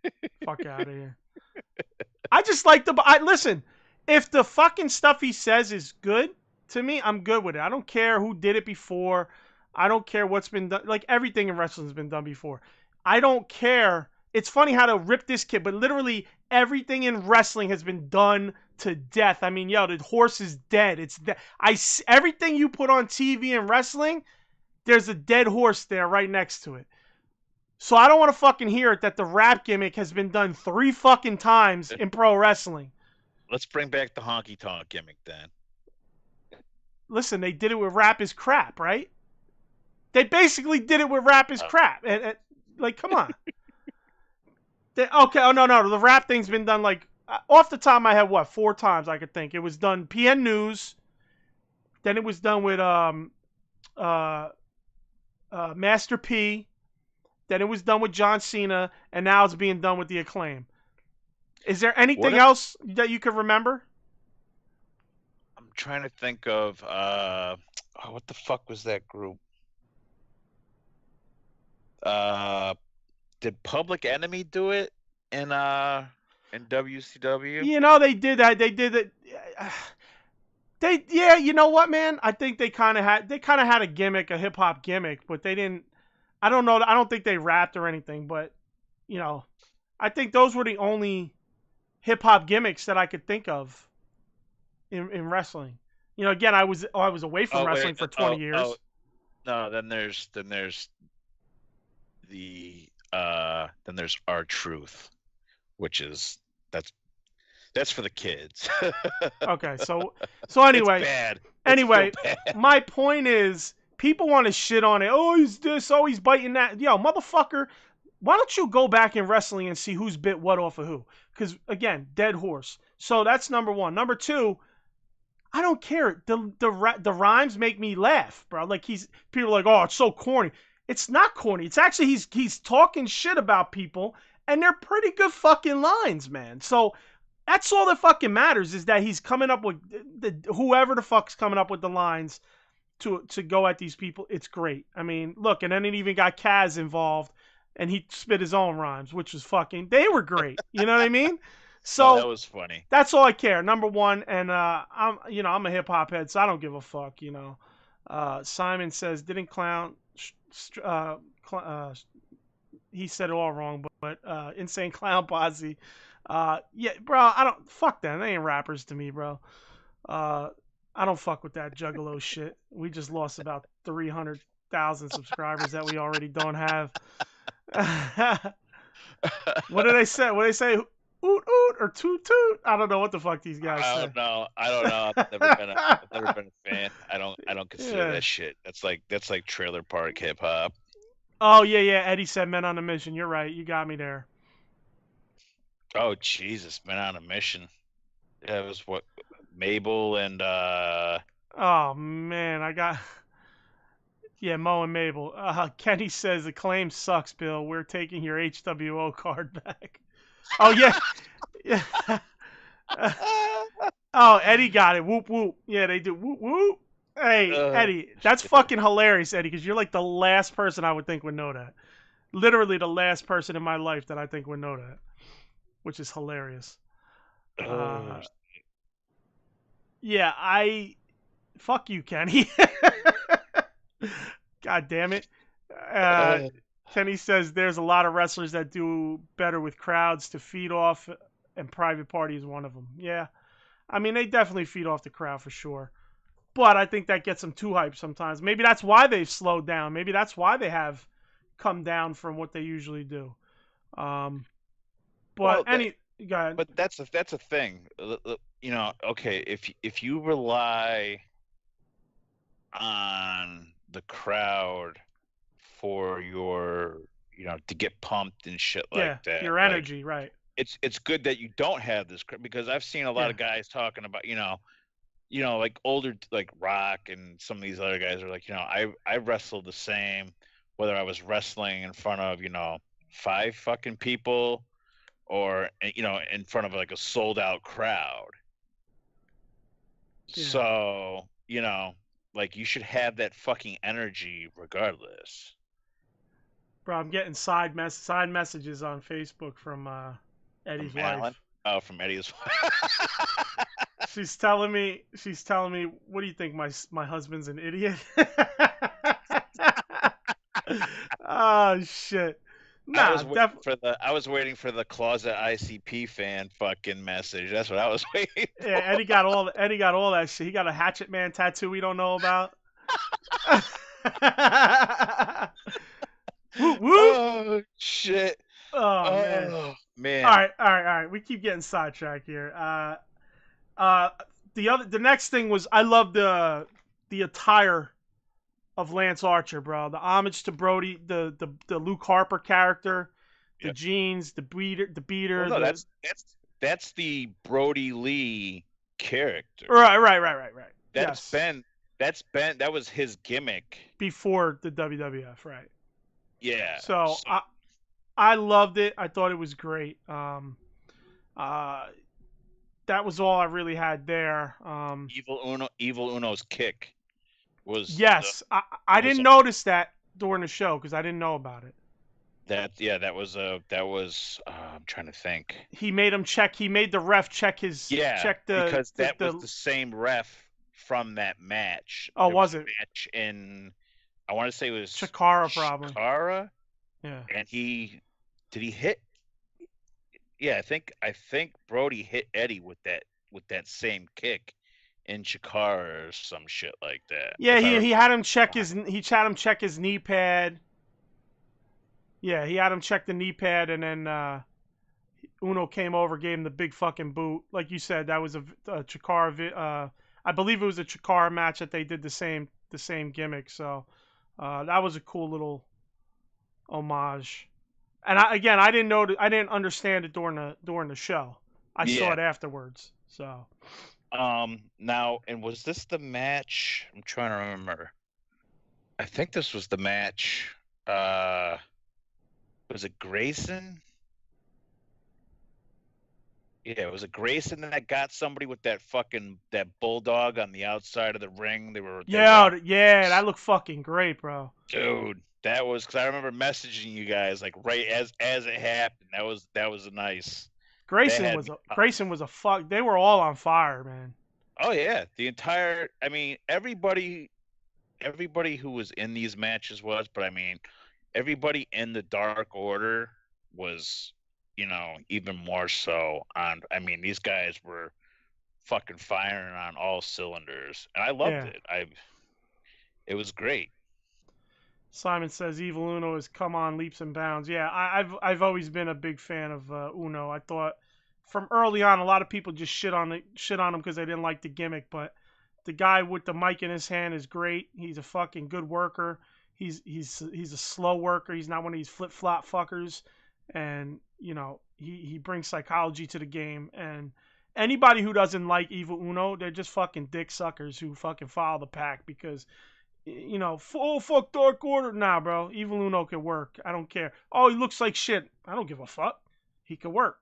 it. Fuck out of here. I just like listen, if the fucking stuff he says is good, to me, I'm good with it. I don't care who did it before. I don't care what's been done. Like, everything in wrestling has been done before. I don't care. It's funny how to rip this kid, but literally everything in wrestling has been done to death. I mean, yo, the horse is dead. It's everything you put on TV in wrestling, there's a dead horse there right next to it. So I don't want to fucking hear it that the rap gimmick has been done 3 fucking times in pro wrestling. Let's bring back the honky tonk gimmick then. Listen, they did it with rap is crap, right? They basically did it with rap is crap. And like, come on. Okay, oh no, the rap thing's been done like, off the top of my head, 4 times I could think. It was done PN News, then it was done with Master P, then it was done with John Cena, and now it's being done with the Acclaim. Is there anything else that you could remember? I'm trying to think of what the fuck was that group? Did Public Enemy do it in WCW? You know, they did that. They did it. Yeah, you know what, man? I think they kind of had a gimmick, a hip hop gimmick, but they didn't. I don't know. I don't think they rapped or anything, but you know, I think those were the only hip hop gimmicks that I could think of in wrestling. You know, again, I was away from wrestling for 20 years. No, then there's the then there's R-Truth, which is that's for the kids. Okay, so anyway, it's bad. Anyway, bad. My point is, people want to shit on it. Oh, he's this. Oh, he's biting that. Yo, motherfucker, why don't you go back in wrestling and see who's bit what off of who? Because again, dead horse. So that's number one. Number two, I don't care. The rhymes make me laugh, bro. Like people are like, oh, it's so corny. It's not corny. It's actually he's talking shit about people, And they're pretty good fucking lines, man. So that's all that fucking matters is that he's coming up with whoever the fuck's coming up with the lines to go at these people. It's great. I mean, look, and then it even got Kaz involved, and he spit his own rhymes, which was fucking. They were great. You know what I mean? So that was funny. That's all I care. Number one, and I'm a hip hop head, so I don't give a fuck. Simon says didn't clown. He said it all wrong, but Insane Clown Posse. Yeah, bro, I don't fuck them. They ain't rappers to me, bro. I don't fuck with that Juggalo shit. We just lost about 300,000 subscribers that we already don't have. What did they say? What did they say? Oot oot or toot toot? I don't know what the fuck these guys say. I don't know. I've never been a fan. I don't consider that shit. That's like trailer park hip hop. Oh yeah. Eddie said Men on a Mission. You're right. You got me there. Oh Jesus, Men on a Mission. Yeah, it was what Mabel and Oh man, I got Mo and Mabel. Kenny says the claim sucks, Bill. We're taking your HWO card back. Oh yeah. Yeah. Oh, Eddie got it. Whoop whoop. Yeah, they do. Whoop whoop. Hey, Eddie, that's fucking hilarious, Eddie, because you're like the last person I would think would know that. Literally the last person in my life that I think would know that, which is hilarious. Yeah, fuck you, Kenny. God damn it. Kenny says there's a lot of wrestlers that do better with crowds to feed off, and Private Party is one of them. Yeah. I mean, they definitely feed off the crowd for sure. But I think that gets them too hyped sometimes. Maybe that's why they've slowed down. Maybe that's why they have come down from what they usually do. Go ahead. But that's a thing. Okay, if you rely on the crowd for your, to get pumped and shit like that. Your energy, right. It's good that you don't have this, because I've seen a lot of guys talking about, like older, like Rock and some of these other guys are like, I wrestled the same, whether I was wrestling in front of, 5 fucking people or, in front of like a sold out crowd. Yeah. So, like you should have that fucking energy regardless. Bro, I'm getting side messages on Facebook from Eddie's wife. Oh, from Eddie's wife. She's telling me, what do you think, my husband's an idiot? Oh shit. Nah, I was waiting for the closet ICP fan fucking message. That's what I was waiting for. Yeah, Eddie got all that shit. He got a Hatchet Man tattoo we don't know about. Woo, woo. Oh shit. Oh man. All right. We keep getting sidetracked here. The next thing was, I love the attire of Lance Archer, bro. The homage to Brodie, the Luke Harper character, the jeans, the beater. Well, no, that's the Brodie Lee character. Right. That was his gimmick before the WWF, right? Yeah. So I loved it. I thought it was great. That was all I really had there. Evil Uno's kick was. Yes, I didn't notice that during the show because I didn't know about it. That was I'm trying to think. He made him check. He made the ref check his. Because that was the same ref from that match. Oh, was it? Match in, I want to say it was Chikara, probably. Chikara. Yeah. And he hit. Yeah, I think Brodie hit Eddie with that same kick in Chikara or some shit like that. Yeah, he had him check his knee pad. Yeah, he had him check the knee pad, and then Uno came over, gave him the big fucking boot. Like you said, that was a Chikara. I believe it was a Chikara match that they did the same gimmick. So that was a cool little homage. And I didn't understand it during the show. I saw it afterwards. So. Now, and was this the match? I'm trying to remember. I think this was the match. Was it Grayson Yeah, was it Grayson that got somebody with that bulldog on the outside of the ring? They were on. Yeah, that looked fucking great, bro. Dude, that was because I remember messaging you guys like right as it happened. That was a nice. That Grayson had was me. a fuck. They were all on fire, man. Oh yeah, the entire. I mean, everybody who was in these matches was, but I mean, everybody in the Dark Order was, even more so on. I mean, these guys were fucking firing on all cylinders, and I loved Yeah. it. It was great. Simon says Evil Uno has come on leaps and bounds. Yeah, I've always been a big fan of Uno. I thought from early on a lot of people just shit on him because they didn't like the gimmick, but the guy with the mic in his hand is great. He's a fucking good worker. He's a slow worker. He's not one of these flip flop fuckers, and he brings psychology to the game. And anybody who doesn't like Evil Uno, they're just fucking dick suckers who fucking follow the pack because full fuck Dark Order. Nah, bro. Evil Uno can work. I don't care. Oh, he looks like shit. I don't give a fuck. He can work.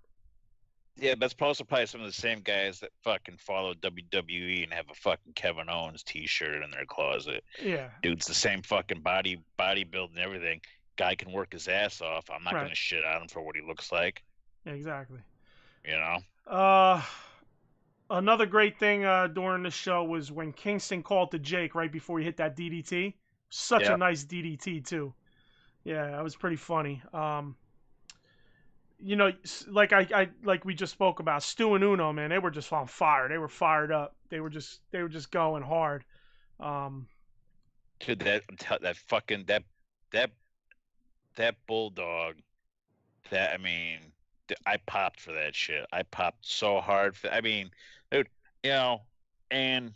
Yeah, that's probably some of the same guys that fucking follow WWE and have a fucking Kevin Owens T-shirt in their closet. Yeah. Dude's the same fucking bodybuild and everything. Guy can work his ass off. I'm not gonna shit on him for what he looks like. Exactly. You know. Another great thing during the show was when Kingston called to Jake right before he hit that DDT. Such a nice DDT too. Yeah, that was pretty funny. Like we just spoke about, Stu and Uno, man, they were just on fire. They were fired up. They were just going hard. Dude, that fucking that bulldog. I mean, I popped for that shit. I popped so hard. I mean, dude, and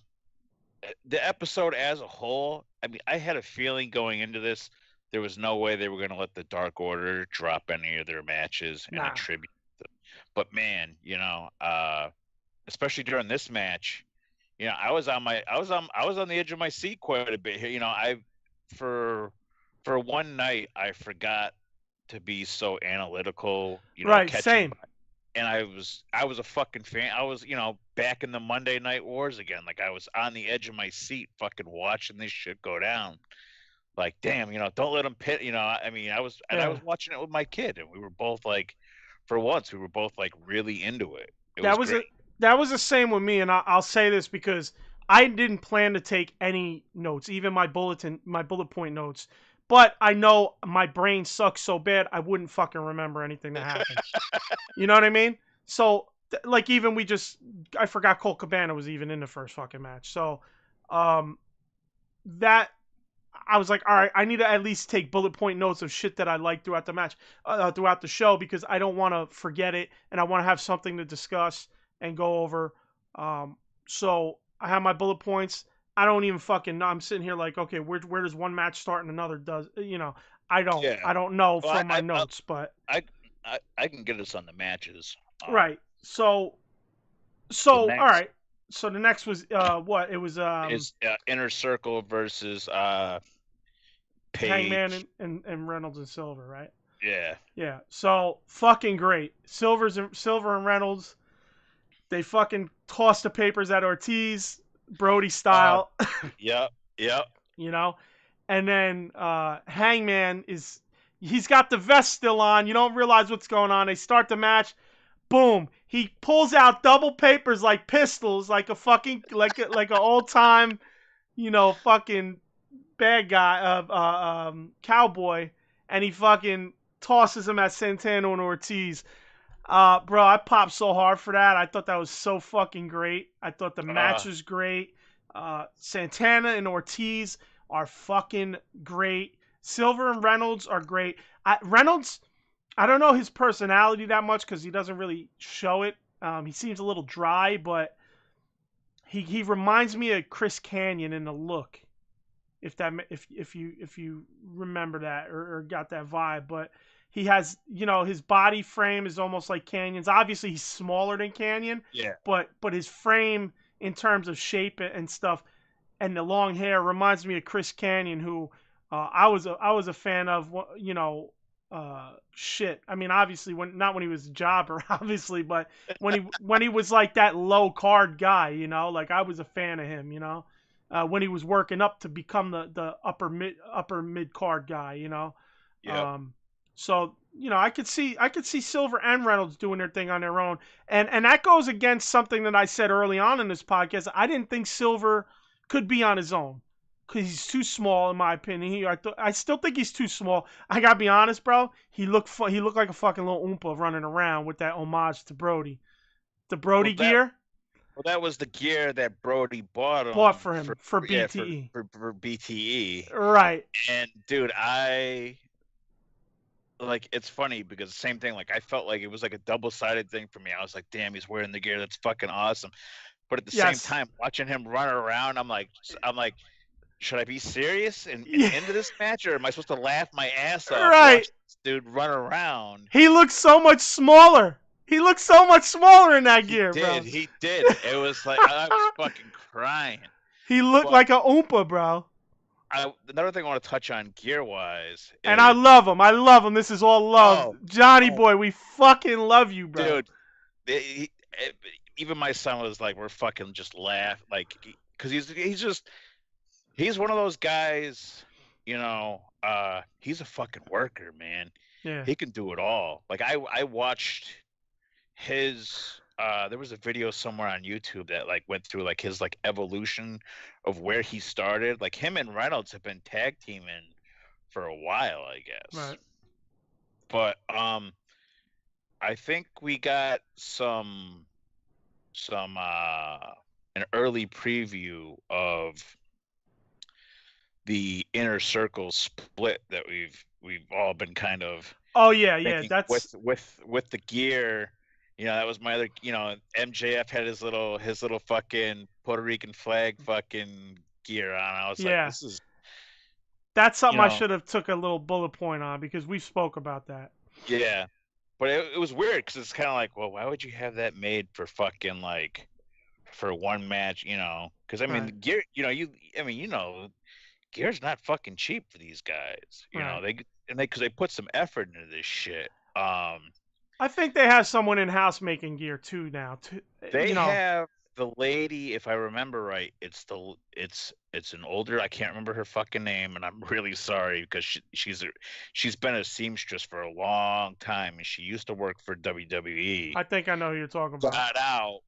the episode as a whole. I mean, I had a feeling going into this. There was no way they were going to let the Dark Order drop any of their matches and attribute them. But man, especially during this match, I was on the edge of my seat quite a bit here. For one night I forgot to be so analytical. Right, same. And I was a fucking fan. I was, back in the Monday Night Wars again. Like I was on the edge of my seat, fucking watching this shit go down. Like, damn, don't let them pit. I mean, I was watching it with my kid, and we were both like, for once, we were both like really into it. That was the same with me, and I'll say this because I didn't plan to take any notes, even my bullet point notes. But I know my brain sucks so bad I wouldn't fucking remember anything that happened. You know what I mean? So like even I forgot Colt Cabana was even in the first fucking match. So that I was like, all right, I need to at least take bullet point notes of shit that I like throughout the match, throughout the show, because I don't want to forget it, and I want to have something to discuss and go over. So I have my bullet points. I don't even fucking know. I'm sitting here like, okay, where does one match start and another does? I don't know from my notes, but I can get us on the matches. Right. So all right. So the next was what? It was is Inner Circle versus Page. Hangman and Reynolds and Silver, right? Yeah. Yeah. So fucking great. Silver and Reynolds, they fucking toss the papers at Ortiz, Brodie style. Yep. And then Hangman he's got the vest still on. You don't realize what's going on. They start the match. Boom. He pulls out double papers like pistols, like a fucking like an old time, fucking bad guy, cowboy, and he fucking tosses him at Santana and Ortiz. Bro, I popped so hard for that. I thought that was so fucking great. I thought the match was great. Santana and Ortiz are fucking great. Silver and Reynolds are great. Reynolds, I don't know his personality that much because he doesn't really show it. He seems a little dry, but he reminds me of Chris Kanyon in the look. If you remember that or got that vibe, but he has his body frame is almost like Canyon's. Obviously, he's smaller than Kanyon. Yeah. But his frame in terms of shape and stuff, and the long hair reminds me of Chris Kanyon, who I was a fan of. shit. I mean, obviously not when he was a jobber, obviously, but when he was like that low card guy, you know, like I was a fan of him, you know, when he was working up to become the upper mid card guy, you know. Yep. Um, so you know, I could see Silver and Reynolds doing their thing on their own, and that goes against something that I said early on in this podcast. I didn't think Silver could be on his own because he's too small, in my opinion. I still think he's too small. I gotta be honest, bro. He looked like a fucking little oompa running around with that homage to Brodie, the Brodie gear. Well, that was the gear that Brodie bought For him for BTE. For BTE. Right. And dude, it's funny because the same thing. Like I felt like it was like a double-sided thing for me. I was like, damn, he's wearing the gear. That's fucking awesome. But at the same time, watching him run around, I'm like, should I be serious and into this match, or am I supposed to laugh my ass off? Right. Watch this dude run around. He looks so much smaller. He looks so much smaller in that gear, bro. He did. It was like I was fucking crying. He looked like a oompa, bro. Another thing I want to touch on gear-wise. And I love him. I love him. This is all love. Johnny boy, we fucking love you, bro. Dude, even my son was like, we're fucking just laugh. Like, because he's one of those guys, you know, he's a fucking worker, man. Yeah. He can do it all. Like, I watched his there was a video somewhere on YouTube that like went through like his like evolution of where he started. Like him and Reynolds have been tag teaming for a while, I guess. Right. But I think we got an early preview of the inner circle split that we've all been kind of that's with the gear. You know, that was my other, you know, MJF had his little fucking Puerto Rican flag fucking gear on. I was like, that's something I should have took a little bullet point on because we spoke about that. Yeah. But it was weird because it's kind of like, well, why would you have that made for fucking like for one match, you know? Because I mean, the gear, you know, gear's not fucking cheap for these guys, you know. Because they put some effort into this shit. I think they have someone in house making gear too now. They have the lady, if I remember right. It's an older. I can't remember her fucking name, and I'm really sorry because she's been a seamstress for a long time, and she used to work for WWE. I think I know who you're talking about. Got out,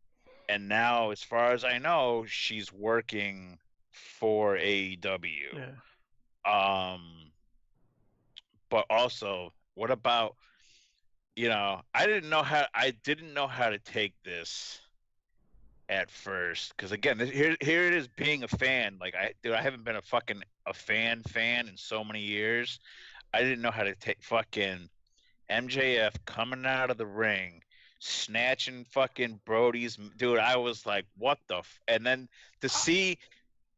and now, as far as I know, she's working for AEW. Yeah. But also, what about? You know, I didn't know how to take this at first because again, here it is being a fan. Like I haven't been a fan in so many years. I didn't know how to take fucking MJF coming out of the ring, snatching fucking Brodie's dude. I was like, what the? And then to see.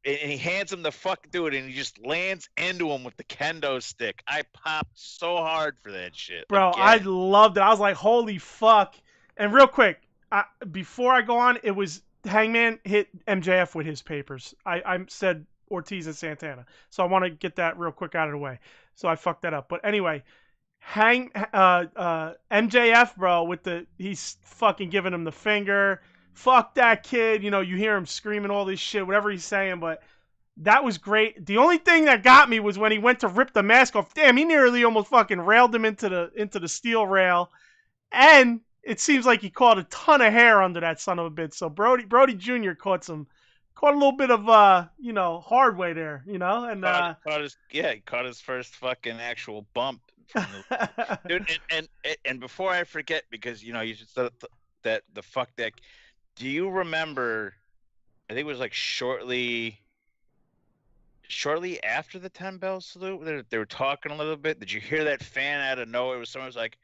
And he hands him the fuck dude, and he just lands into him with the kendo stick. I popped so hard for that shit. Bro, again. I loved it. I was like, holy fuck. And real quick, before I go on, it was Hangman hit MJF with his papers. I said Ortiz and Santana. So I want to get that real quick out of the way. So I fucked that up. But anyway, MJF, bro, he's fucking giving him the finger. Fuck that kid. You know, you hear him screaming all this shit, whatever he's saying, but that was great. The only thing that got me was when he went to rip the mask off. Damn, he nearly almost fucking railed him into the steel rail. And it seems like he caught a ton of hair under that son of a bitch. So Brodie Jr. caught a little bit of hard way there, you know, and he caught his first fucking actual bump. Dude, and before I forget, because you know you just said that the fuck that. Do you remember? I think it was like shortly after the 10 bell salute. They were talking a little bit. Did you hear that fan out of nowhere? Someone was like,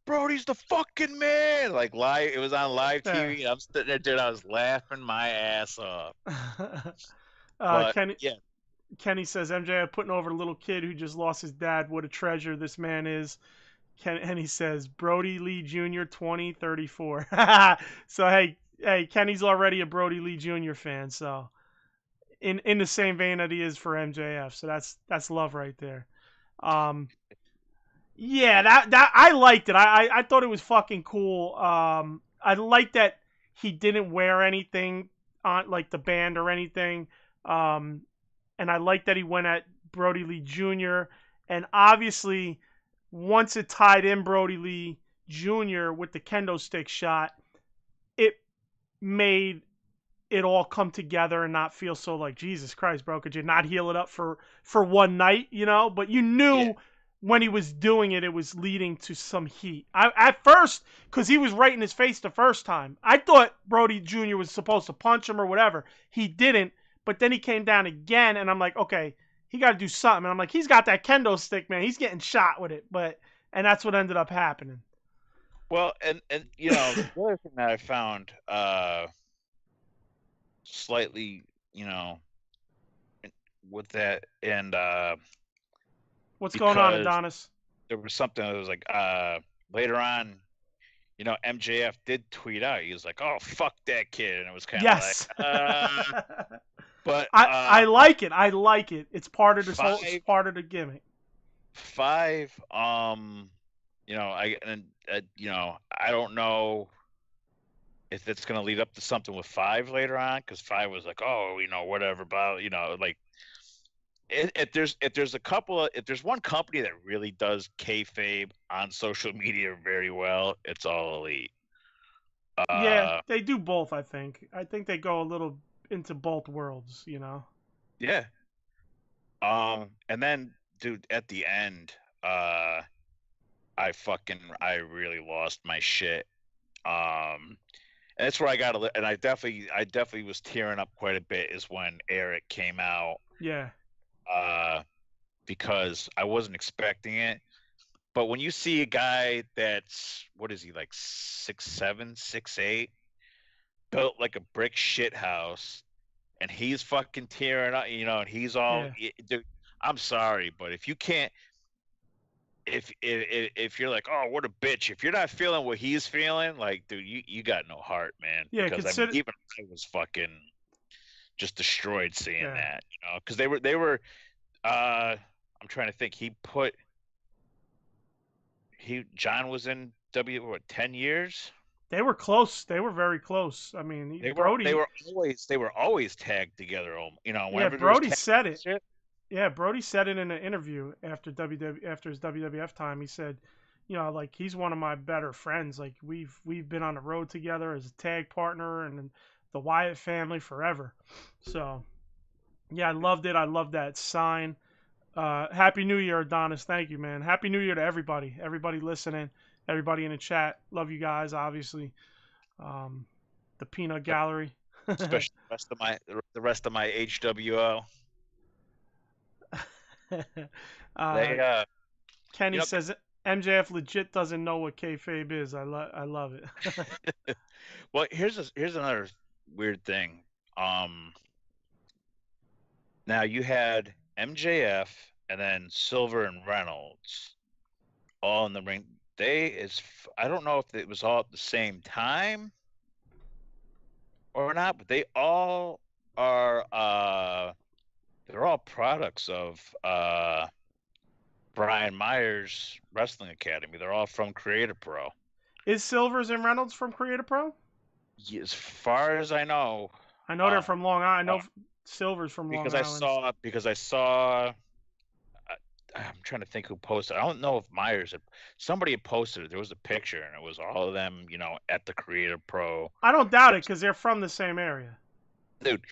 "Brodie's the fucking man!" Like live. It was on live TV. I'm sitting there, dude. I was laughing my ass off. Kenny says MJ putting over a little kid who just lost his dad. What a treasure this man is. And he says Brodie Lee Jr. 2034. So hey, Kenny's already a Brodie Lee Jr. fan. So in the same vein that he is for MJF. So that's love right there. Yeah, that I liked it. I thought it was fucking cool. I liked that he didn't wear anything on like the band or anything. Um, and I liked that he went at Brodie Lee Jr. And obviously, once it tied in Brodie Lee Jr. with the kendo stick shot, it made it all come together and not feel so like Jesus Christ, bro. Could you not heal it up for one night, you know? But you Yeah. knew when he was doing it, it was leading to some heat. At first, because he was right in his face the first time, I thought Brodie Jr. was supposed to punch him or whatever. He didn't, but then he came down again, and I'm like, okay, he got to do something. And I'm like, he's got that kendo stick, man. He's getting shot with it, and that's what ended up happening. Well, and you know, the other thing that I found slightly, you know, with that, and What's going on, because Adonis? there was something that was like later on, you know, MJF did tweet out. He was like, "Oh, fuck that kid," and it was kind of Yes. like, but I like it. I like it. It's part of this whole. five, It's part of the gimmick. you know, you know, I don't know if it's gonna lead up to something with 5 later on, because 5 was like, oh, you know, whatever, but you know, like if there's one company that really does kayfabe on social media very well, it's All Elite. Yeah, they do both. I think. I think they go a little into both worlds. You know. Yeah. And then, dude, at the end, I really lost my shit. And that's where I got and I definitely was tearing up quite a bit is when Eric came out. Yeah. Because I wasn't expecting it. But when you see a guy that's, what is he, like 6'7", 6'8", built like a brick shit house, and he's fucking tearing up, you know, and he's all, dude, I'm sorry, but if you can't, if you're like, oh, what a bitch, if you're not feeling what he's feeling, like, dude, you got no heart, man. Yeah, because I mean, even I was fucking just destroyed seeing that, you know, because they were. I'm trying to think. John was in what, 10 years? They were close. They were very close. I mean, Brodie. They were always tagged together. You know, yeah, whenever Brodie said it. Shit. Yeah, Brodie said it in an interview after his WWF time. He said, you know, like he's one of my better friends. Like we've been on the road together as a tag partner and the Wyatt family forever. So, yeah, I loved it. I loved that sign. Happy New Year, Adonis. Thank you, man. Happy New Year to everybody. Everybody listening. Everybody in the chat. Love you guys, obviously. The Peanut Gallery. Especially the rest of my HWO. Kenny says MJF legit doesn't know what kayfabe is. I love it. Well, here's another weird thing. Now you had MJF and then Silver and Reynolds all in the ring. I don't know if it was all at the same time or not, but they all are they're all products of Brian Myers Wrestling Academy. They're all from Creative Pro. Is Silvers and Reynolds from Creative Pro? As far as I know. I know they're from Long Island. I know Silver's from Long Island. Because I saw I'm trying to think who posted. I don't know if Myers somebody had posted it. There was a picture and it was all of them, you know, at the Creative Pro. I don't doubt it because they're from the same area. Dude,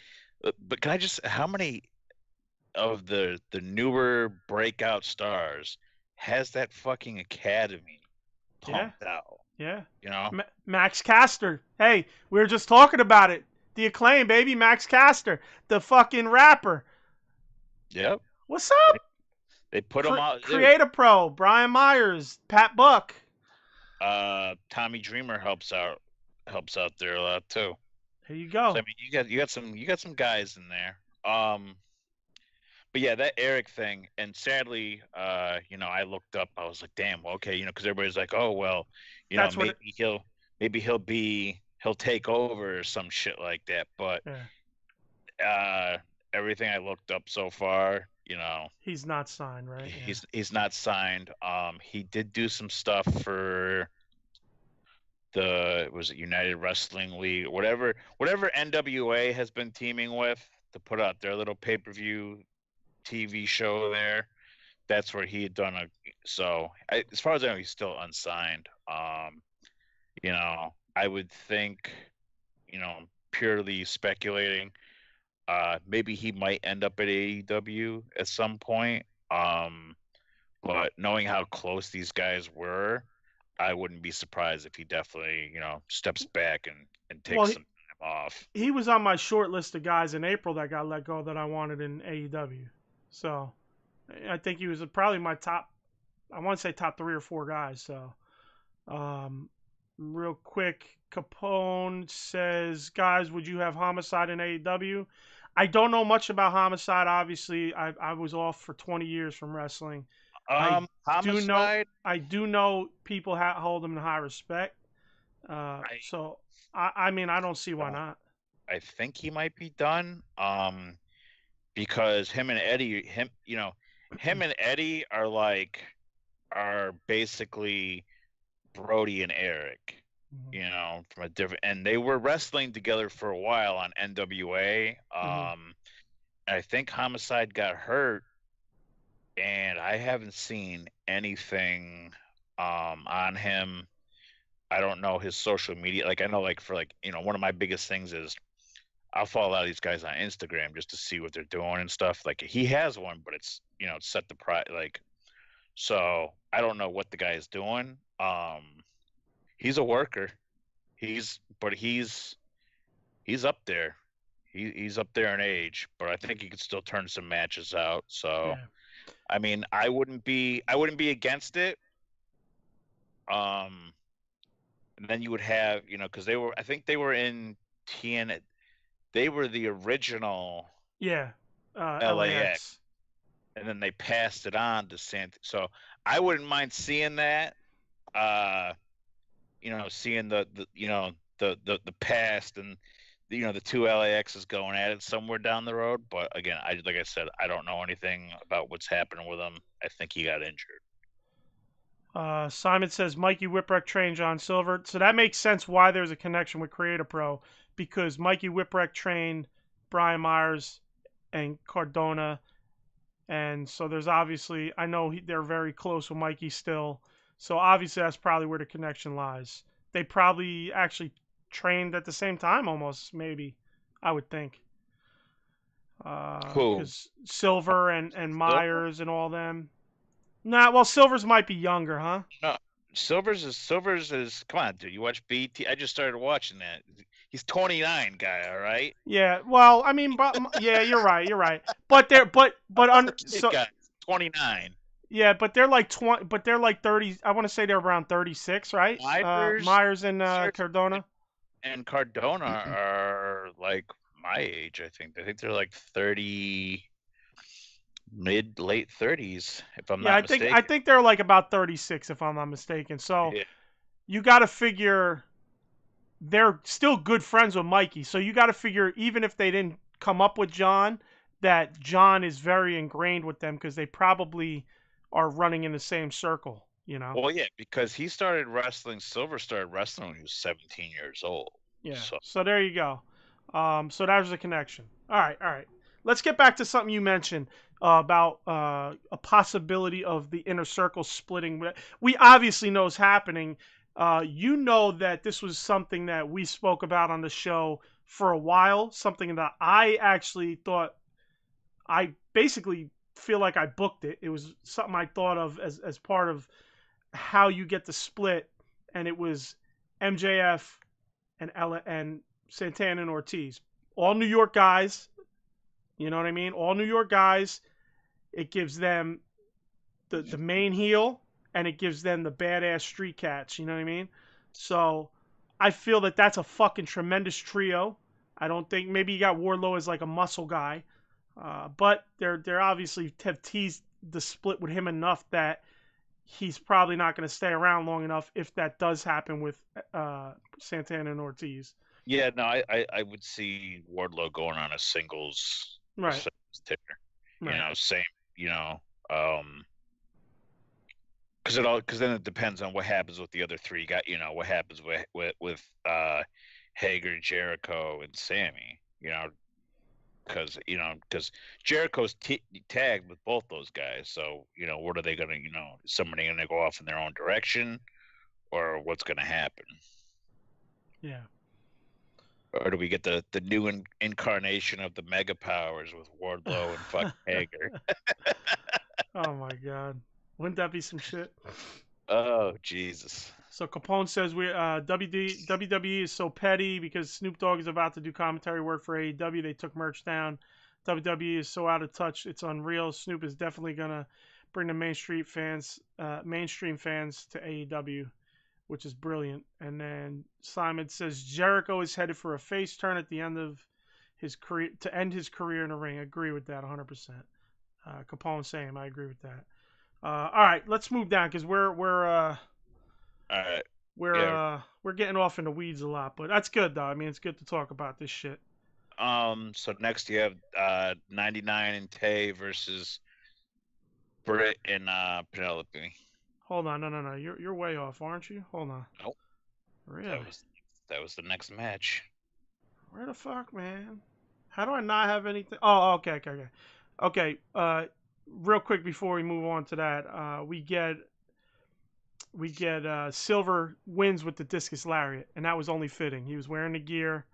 but can I just, how many of the newer breakout stars has that fucking academy pumped out? Yeah. You know? Max Caster. Hey, we were just talking about it. The Acclaim, baby. Max Caster. The fucking rapper. Yep. What's up? They put them out. Creative Pro. Brian Myers. Pat Buck. Tommy Dreamer helps out there a lot too. There you go. So, I mean, you got some guys in there. But yeah, that Eric thing, and sadly, you know, I looked up. I was like, damn, okay, you know, because everybody's like, oh well, you know, maybe he'll take over or some shit like that. But everything I looked up so far, He's not signed, right? Yeah. He's not signed. He did do some stuff for was it United Wrestling League, whatever NWA has been teaming with to put out their little pay-per-view TV show there. That's where he had done as far as I know, he's still unsigned. I would think, purely speculating, maybe he might end up at AEW at some point. But knowing how close these guys were, I wouldn't be surprised if he definitely, steps back and takes some time off. He was on my short list of guys in April that got let go that I wanted in AEW. So I think he was probably my top, I want to say top 3 or 4 guys. So real quick, Capone says, guys, would you have Homicide in AEW? I don't know much about Homicide. Obviously, I was off for 20 years from wrestling. Homicide. I do know people hold him in high respect. So I mean, I don't see why not. I think he might be done. Because him and Eddy, him and Eddy are basically Brodie and Eric. From a different, and they were wrestling together for a while on NWA. I think Homicide got hurt, and I haven't seen anything on him. I don't know his social media. I know, one of my biggest things is I'll follow a lot of these guys on Instagram just to see what they're doing and stuff. He has one, but it's, it's set the price. So I don't know what the guy is doing. He's a worker. He's up there. He's up there in age, but I think he could still turn some matches out. So, yeah. I mean, I wouldn't be against it. And then you would have, because I think they were in TN. They were the original. Yeah. LAX. And then they passed it on to So I wouldn't mind seeing that. Seeing the past and the 2 LAXs going at it somewhere down the road. But again, like I said, I don't know anything about what's happening with him. I think he got injured. Simon says Mikey Whipwreck trained John Silver, so that makes sense why there's a connection with Creator Pro, because Mikey Whipwreck trained Brian Myers and Cardona, and so there's obviously, I know they're very close with Mikey still. So obviously that's probably where the connection lies. They probably actually trained at the same time almost, maybe, I would think. Cool. Because Silver and Myers and all them. Nah, well, Silver's might be younger, huh? No, Silver's is. Come on, dude. You watch BT? I just started watching that. He's 29, guy. All right. Yeah. Well, I mean, yeah, you're right. But they're so 29. Yeah, but they're like 20. But they're like 30. I want to say they're around 36, right? Myers and Cardona. And Cardona are like my age, I think. I think they're like 30, late 30s, if I'm not mistaken. I think they're like about 36, if I'm not mistaken. So you got to figure they're still good friends with Mikey. So you got to figure, even if they didn't come up with John, that John is very ingrained with them because they probably are running in the same circle, Well, yeah, because Silver started wrestling when he was 17 years old. Yeah. So there you go. So that was a connection. All right. Let's get back to something you mentioned about a possibility of the inner circle splitting. We obviously know is happening. You know that this was something that we spoke about on the show for a while, something that I actually thought, I basically feel like I booked it. It was something I thought of as part of how you get the split, and it was MJF and Santana and Ortiz. All New York guys, you know what I mean? All New York guys. It gives them the main heel, and it gives them the badass street cats, you know what I mean? So I feel that that's a fucking tremendous trio. I don't think, maybe you got Wardlow as like a muscle guy, but they're obviously have teased the split with him enough that he's probably not going to stay around long enough if that does happen with Santana and Ortiz. Yeah, no, I would see Wardlow going on a singles ticker. Right. Same because then it depends on what happens with the other three. What happens with Hager, Jericho, and Sammy. Because Jericho's tagged with both those guys. So what are they gonna? Is somebody gonna go off in their own direction, or what's gonna happen? Yeah. Or do we get the new incarnation of the mega powers with Wardlow and fucking Hager? Oh my god, wouldn't that be some shit? Oh Jesus! So Capone says WWE is so petty because Snoop Dogg is about to do commentary work for AEW. They took merch down. WWE is so out of touch, it's unreal. Snoop is definitely gonna bring the mainstream fans to AEW, which is brilliant. And then Simon says Jericho is headed for a face turn at the end of his career to end his career in the ring. I agree with that 100%. Capone same. I agree with that. All right, let's move down because All right. we're getting off in the weeds a lot, but that's good though. I mean, it's good to talk about this shit. So next you have 99 and Tay versus Britt and Penelope. Hold on, no. You're way off, aren't you? Hold on. Nope. Really? That was the next match. Where the fuck, man? How do I not have anything? Oh, okay. Okay. Real quick before we move on to that, we get Silver wins with the discus lariat, and that was only fitting. He was wearing the gear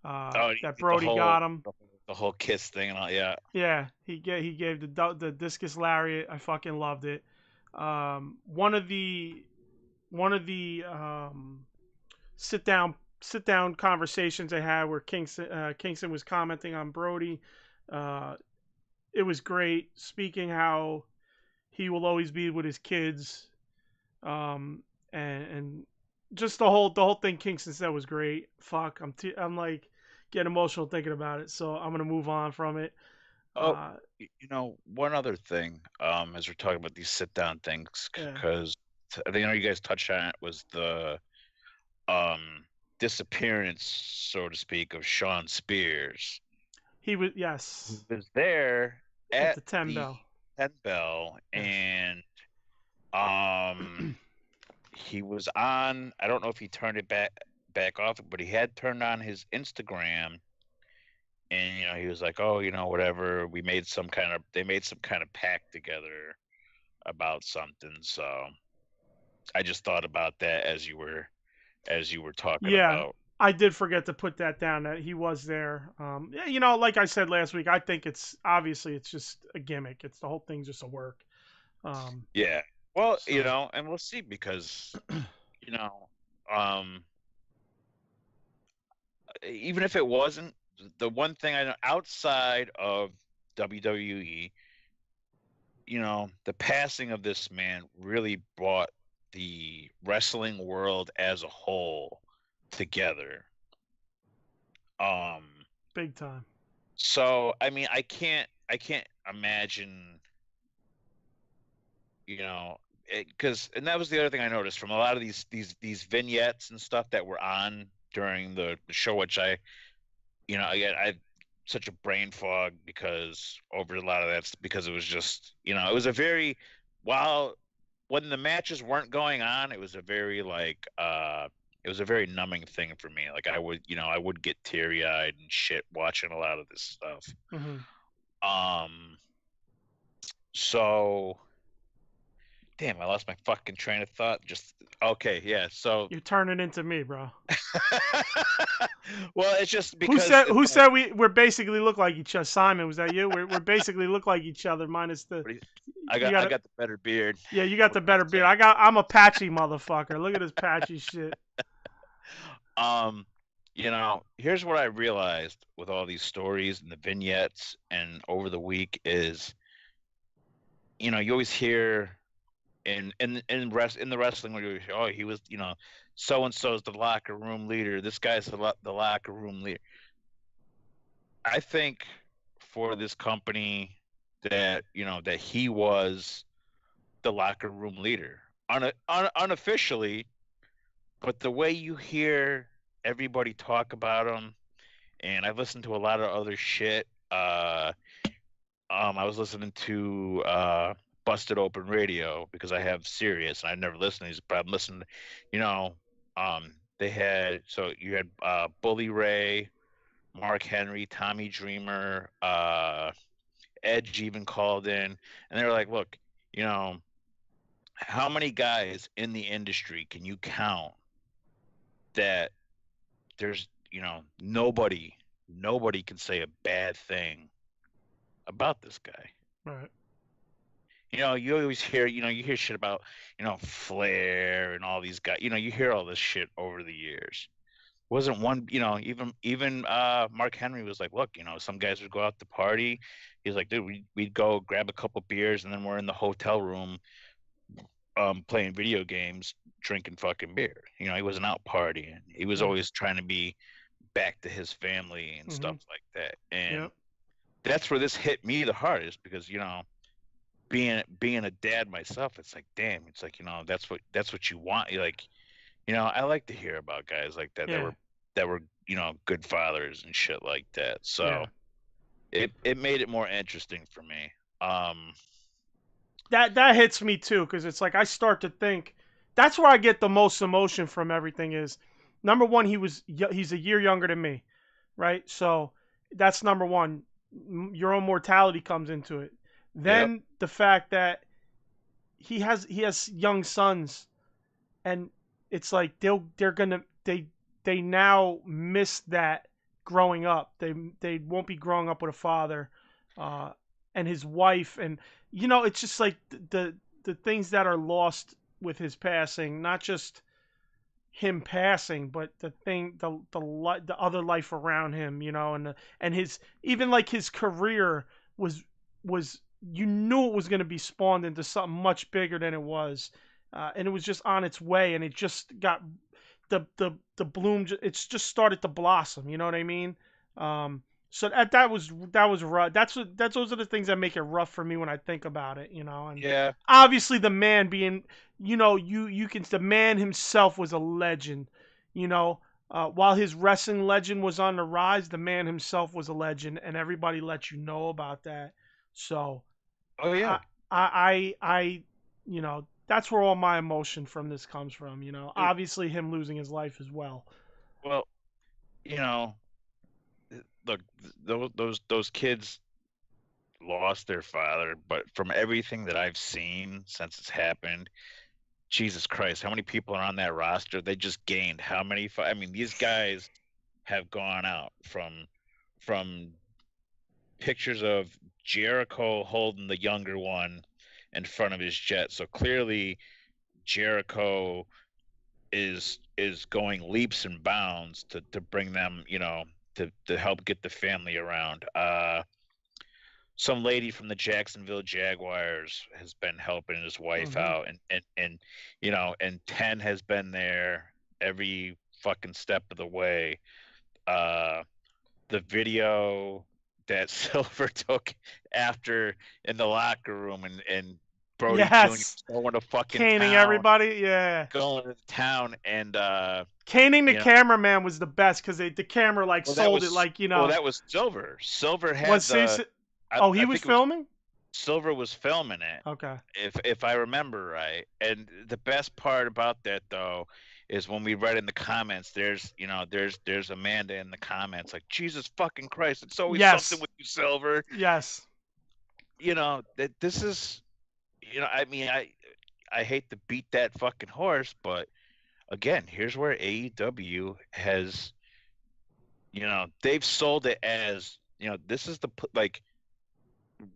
that Brodie got him. The whole kiss thing and all, yeah. Yeah, he gave the discus lariat. I fucking loved it. One of the sit down conversations I had where Kingston was commenting on Brodie. It was great, speaking how he will always be with his kids, and just the whole thing Kingston said was great. Fuck, I'm like getting emotional thinking about it, so I'm gonna move on from it. One other thing, as we're talking about these sit down things, because I think you guys touched on it, was the disappearance, so to speak, of Sean Spears. He was there at the 10 bell. 10 bell, and he was on. I don't know if he turned it back off, but he had turned on his Instagram, and he was like, "Oh, whatever. They made some kind of pact together about something." So I just thought about that as you were talking about. I did forget to put that down, that he was there. Like I said last week, I think it's just a gimmick. It's the whole thing's just a work. Yeah. Well, so. And we'll see, because, even if it wasn't, the one thing I know outside of WWE, the passing of this man really brought the wrestling world as a whole together. Big time. So I mean, I can't imagine, and that was the other thing I noticed from a lot of these vignettes and stuff that were on during the show, which I had such a brain fog because over a lot of that's because it was just, it was a very, while when the matches weren't going on, it was a very it was a very numbing thing for me. Like I would get teary eyed and shit watching a lot of this stuff. Mm-hmm. So damn, I lost my fucking train of thought. Okay, yeah. So you're turning into me, bro. Well, it's just because who said we're basically look like each other? Simon, was that you? We're basically look like each other minus the. I got the better beard. Yeah, you got the better beard. I'm a patchy motherfucker. Look at this patchy shit. Here's what I realized with all these stories and the vignettes and over the week is, you always hear in the wrestling where you hear, oh, he was, so and so's the locker room leader. This guy's the locker room leader. I think for this company that that he was the locker room leader unofficially, but the way you hear everybody talk about him, and I've listened to a lot of other shit, I was listening to Busted Open Radio because I have Sirius and I've never listened to these, but I'm listening. You know, they had you had Bully Ray, Mark Henry, Tommy Dreamer, Edge even called in, and they were like, "Look, you know, how many guys in the industry can you count that there's nobody can say a bad thing about this guy." Right. You always hear, you hear shit about, Flair and all these guys. You hear all this shit over the years. Wasn't one, even Mark Henry was like, look, some guys would go out to party. He's like, dude, we'd go grab a couple beers and then we're in the hotel room playing video games, drinking fucking beer. He wasn't out partying. He was Right. always trying to be back to his family and stuff like that. And Yep. that's where this hit me the hardest because, being a dad myself, it's like, damn, it's like, that's what you want. You're like, I like to hear about guys like that Yeah. that were good fathers and shit like that. So Yeah. it made it more interesting for me. That hits me too, because it's like I start to think that's where I get the most emotion from everything is number one, he's a year younger than me, right? So that's number one. Your own mortality comes into it. Yep. Then the fact that he has young sons, and it's like they now miss that growing up. They won't be growing up with a father, uh, and his wife, and it's just like the things that are lost with his passing, not just him passing, but the other life around him, and his even like his career was you knew it was going to be spawned into something much bigger than it was, and it was just on its way, and it just got the bloom. It's just started to blossom. You know what I mean? So that was rough. Those are the things that make it rough for me when I think about it. And Yeah. obviously the man being, the man himself was a legend. While his wrestling legend was on the rise, the man himself was a legend, and everybody let you know about that. So Oh yeah. I that's where all my emotion from this comes from. Obviously him losing his life as well. Well, you know, look, those kids lost their father, but from everything that I've seen since it's happened, Jesus Christ, how many people are on that roster? They just gained how many? I mean, these guys have gone out from pictures of Jericho holding the younger one in front of his jet. So clearly Jericho is going leaps and bounds to bring them, to help get the family around. Some lady from the Jacksonville Jaguars has been helping his wife Hmm. out, and and 10 has been there every fucking step of the way. Uh, the video that Silver took after in the locker room, and Brodie Jr. Yes, going to fucking caning town, everybody. Yeah, going to town, and caning the you know, cameraman was the best because the camera like well that sold it was like that was Silver. Silver was had serious. Oh, he I was think it was filming. Silver was filming it, Okay. if I remember right. And the best part about that though is when we read in the comments, there's Amanda in the comments like, Jesus fucking Christ, it's always something Yes. with you, Silver. Yes. That this is, I mean, I hate to beat that fucking horse, but again, here's where AEW has, they've sold it as, this is like,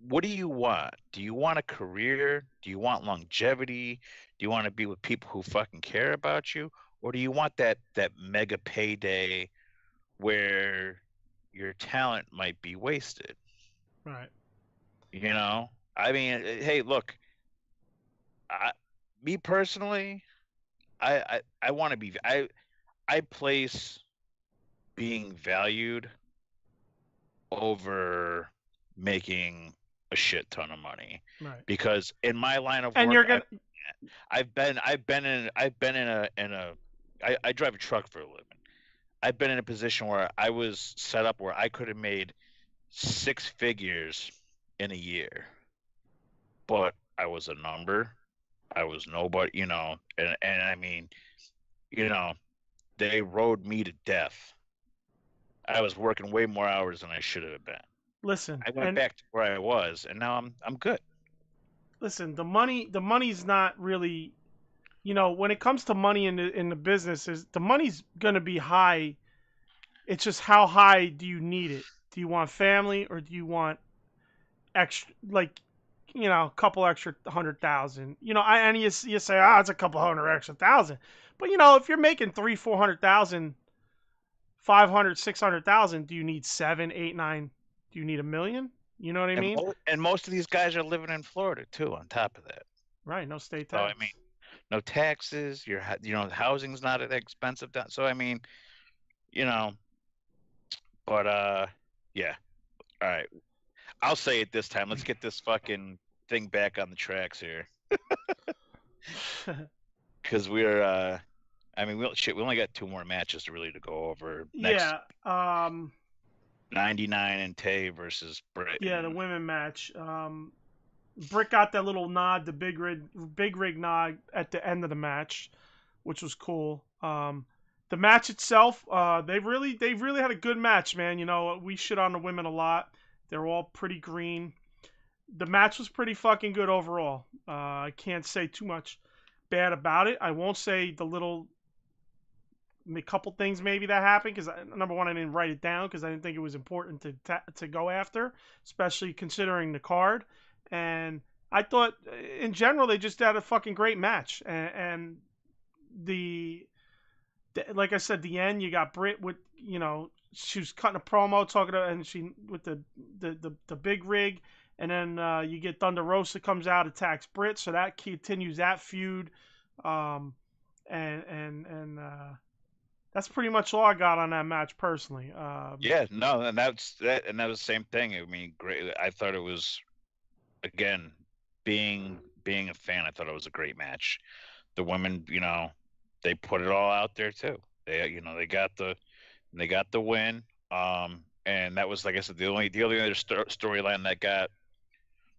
what do you want? Do you want a career? Do you want longevity? Do you want to be with people who fucking care about you? Or do you want that mega payday where your talent might be wasted? Right. I mean, hey, look, I, me personally, I want to be, I place being valued over making a shit ton of money, Right. because in my line of And work, you're gonna. I've been I drive a truck for a living. I've been in a position where I was set up where I could have made six figures in a year, but I was a number. I was nobody, and I mean, you know, they rode me to death. I was working way more hours than I should have been. Listen, I went and back to where I was, and now I'm good. listen, the money's not really, when it comes to money in the business, the money's gonna be high. It's just how high do you need it? Do you want family or do you want extra, like, a couple extra 100,000? And you say, it's a couple hundred extra thousand, but if you're making 300,000, 400,000, 500, 600,000, do you need seven, eight, nine? Do you need a million? You know what I And mean? most of these guys are living in Florida too. On top of that, Right, no state so I mean, tax. no taxes. Housing's not that expensive. So I mean, you know, but yeah. All right, I'll say it this time. Let's get this fucking thing back on the tracks here, because we're I mean, we only got two more matches to go over. Next, Yeah, um, 99 and Tay versus yeah, the Britain. women match. Britt got that little nod, the big rig nod at the end of the match, which was cool. The match itself, they've really had a good match, man. We shit on the women a lot. They're all pretty green. The match was pretty fucking good overall. I can't say too much bad about it. I won't say a couple things maybe that happened, because number one, I didn't write it down because I didn't think it was important to go after, especially considering the card. And I thought in general they just had a fucking great match. And like I said, the end, you got Britt with, she was cutting a promo talking to, and she with the big rig, and then you get Thunder Rosa comes out, attacks Britt, so that continues that feud. And that's pretty much all I got on that match personally. Yeah, no, and that was the same thing. I mean, great. I thought it was, again, being a fan, I thought it was a great match. The women, they put it all out there too. They got the win. And that was, like I said, the only other storyline that got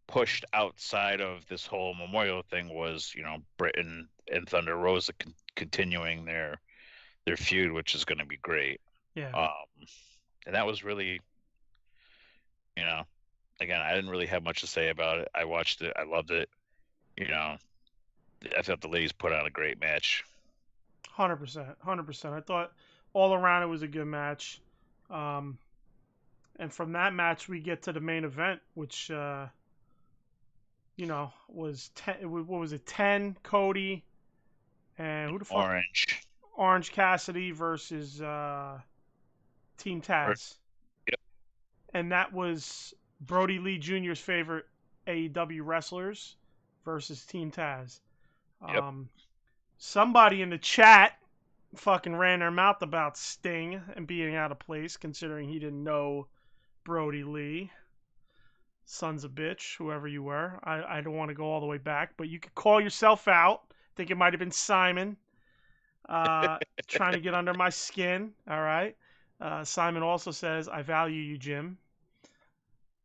pushed outside of this whole Memorial thing was, Britain and Thunder Rosa continuing their feud, which is going to be great. yeah, And that was really, again, I didn't really have much to say about it. I watched it. I loved it. I thought the ladies put on a great match. 100%, 100%. I thought all around it was a good match. And from that match, we get to the main event, which was 10. What was it? 10 Cody and who the fuck? Orange Cassidy versus Team Taz. Yep. And that was Brodie Lee Jr.'s favorite AEW wrestlers versus Team Taz. Yep. Somebody in the chat fucking ran their mouth about Sting and being out of place, considering he didn't know Brodie Lee. Sons of bitch, whoever you were. I don't want to go all the way back, but you could call yourself out. I think it might have been Simon trying to get under my skin. All right. Simon also says, I value you, Jim.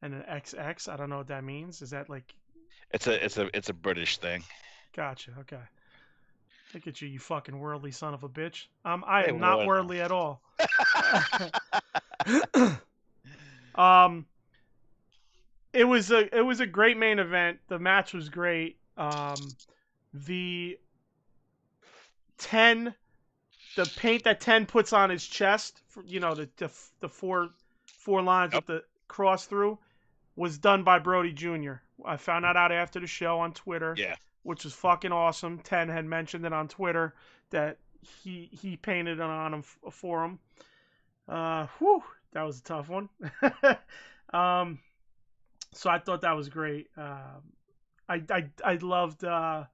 And an XX. I don't know what that means. Is that like... It's a British thing. Gotcha. Okay. Look at you, you fucking worldly son of a bitch. I am not worldly at all. It was a great main event. The match was great. The paint that 10 puts on his chest, the four lines with the cross through, was done by Brodie Jr. I found that out after the show on Twitter. Yeah. Which was fucking awesome. 10 had mentioned it on Twitter that he painted it on him for him. Whew, that was a tough one. So I thought that was great. I loved, like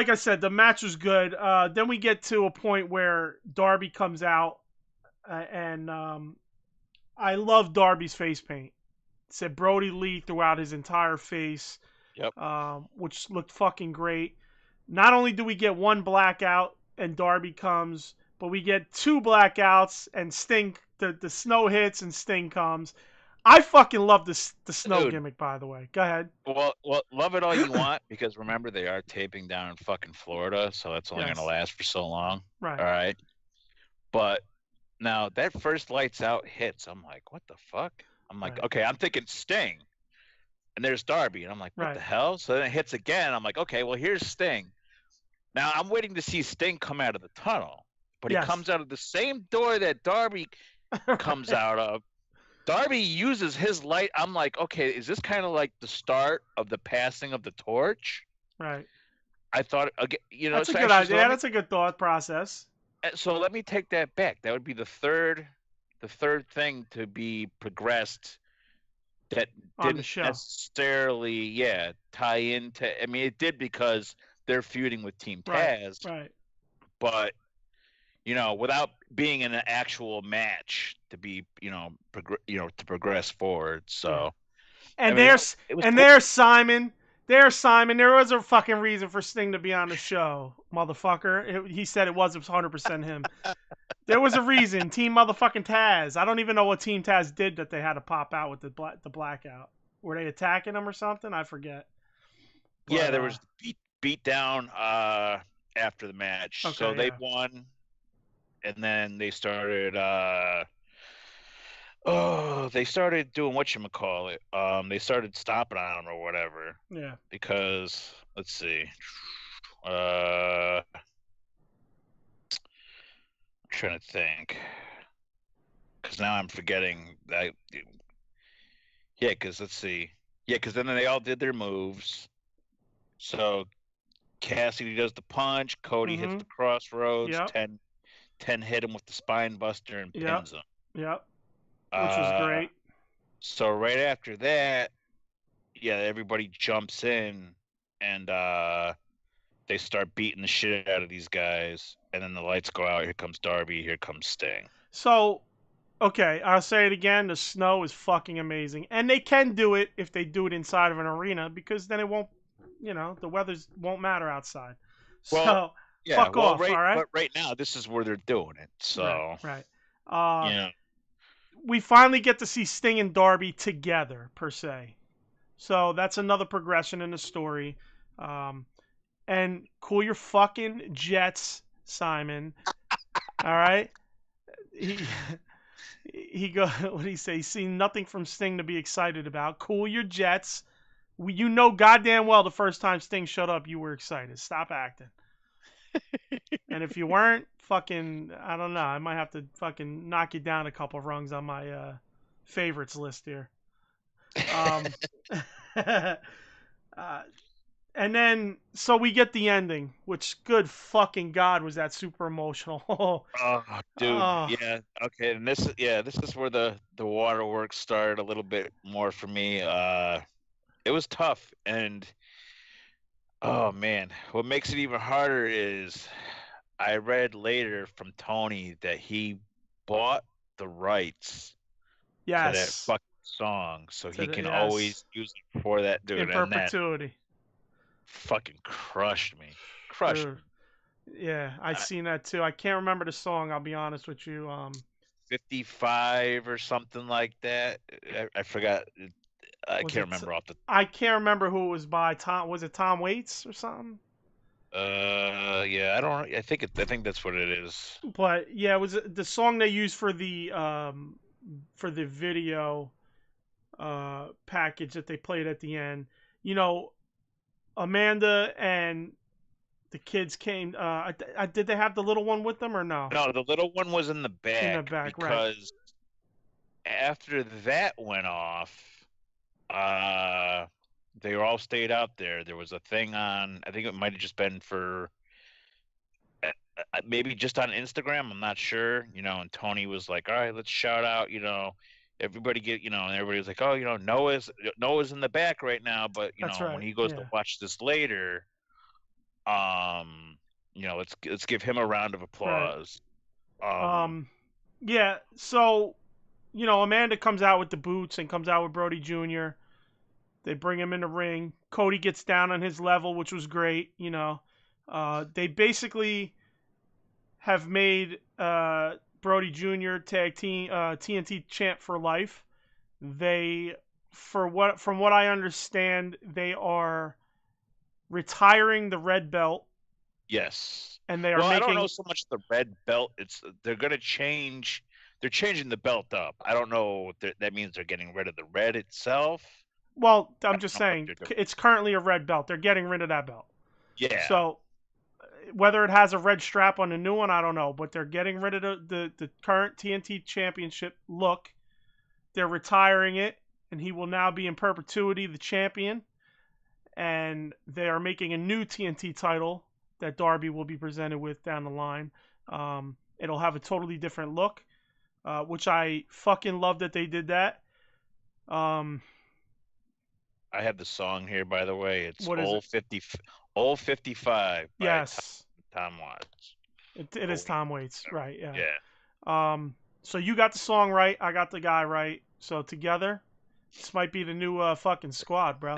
I said, the match was good. Then we get to a point where Darby comes out, and I love Darby's face paint. It said Brodie Lee throughout his entire face. Yep. Which looked fucking great. Not only do we get one blackout and Darby comes, but we get two blackouts and Sting, the snow hits and Sting comes. I fucking love the snow Dude. gimmick, by the way. Go ahead. Well, love it all you want, because remember they are taping down in fucking Florida, so that's only gonna Yes. last for so long. Right. All right. But now that first lights out hits, I'm like, what the fuck? I'm like, Right. okay, I'm thinking Sting. And there's Darby. And I'm like, what the hell? So then it hits again. I'm like, okay, well, here's Sting. Now I'm waiting to see Sting come out of the tunnel. But he comes out of the same door that Darby comes out of. Darby uses his light. I'm like, okay, is this kind of like the start of the passing of the torch? Right. I thought, that's a good idea. Yeah, that's a good thought process. So let me take that back. That would be the third thing to be progressed that didn't necessarily, tie into. I mean, it did because they're feuding with Team Taz, right? But without being in an actual match to be, to progress forward. So, and there's Simon. There's Simon. There was a fucking reason for Sting to be on the show, motherfucker. He said it wasn't 100% him. There was a reason. Team motherfucking Taz. I don't even know what Team Taz did that they had to pop out with the blackout. Were they attacking him or something? I forget. But, there was beat down after the match. Okay, so they won, and then they started they started doing whatchamacallit. They started stomping on him or whatever. Yeah. Because let's see. Trying to think, because now I'm forgetting that. Yeah, because let's see. Yeah, because then they all did their moves. So Cassidy does the punch. Cody hits the crossroads. Yep. 10 hit him with the spine buster and pins him. Yep. Which was great. So right after that, everybody jumps in and they start beating the shit out of these guys, and then the lights go out. Here comes Darby. Here comes Sting. So, okay, I'll say it again. The snow is fucking amazing, and they can do it if they do it inside of an arena, because then it won't, the weather won't matter outside. So, fuck off. All right. But right now, this is where they're doing it. So, right. We finally get to see Sting and Darby together, per se. So that's another progression in the story. And cool your fucking jets, Simon. All right. He go. What did he say? He's seen nothing from Sting to be excited about. Cool your jets. Goddamn well the first time Sting showed up, you were excited. Stop acting. And if you weren't, fucking, I don't know. I might have to fucking knock you down a couple rungs on my favorites list here. And then, so we get the ending, which, good fucking God, was that super emotional. Oh, dude. Yeah. Okay. And this is where the waterworks started a little bit more for me. It was tough. And, oh, man, what makes it even harder is I read later from Tony that he bought the rights to that fucking song, so he can always use it for that, dude. In perpetuity. And that fucking crushed me. Yeah, I've seen that too. I can't remember the song, I'll be honest with you. 55 or something like that. I forgot. I can't remember off the. I can't remember who it was by. Was it Tom Waits or something? Yeah, I don't. I think that's what it is. But yeah, it was the song they used for the video package that they played at the end. Amanda and the kids came. Did they have the little one with them or no? No, the little one was in the back. Because after that went off, they all stayed out there. There was a thing on. I think it might have just been for. Maybe just on Instagram. I'm not sure. And Tony was like, "All right, let's shout out." Everybody get, and everybody was like, "Oh, Noah's in the back right now," but when he goes to watch this later, let's give him a round of applause. Right. Yeah. So, Amanda comes out with the boots and comes out with Brodie Jr. They bring him in the ring. Cody gets down on his level, which was great. They basically have made Brodie Jr. tag team TNT champ for life. They, from what I understand, they are retiring the red belt, Yes. and they are Well, I don't know making. so much the red belt. It's they're gonna change. They're changing the belt up. I don't know what that means. They're getting rid of the red itself. Well, I I'm don't just know what saying they're doing. it's currently a red belt. They're getting rid of that belt. Yeah. So whether it has a red strap on the new one, I don't know. But they're getting rid of the current TNT Championship look. They're retiring it, and he will now be in perpetuity the champion. And they are making a new TNT title that Darby will be presented with down the line. It'll have a totally different look, which I fucking love that they did that. Um, I have the song here, by the way. It's what is it? Old 55 by Yes, Tom Watts. it is Oh, Tom Waits, right? Yeah. yeah. So you got the song right, I got the guy right. So together, this might be the new fucking squad, bro.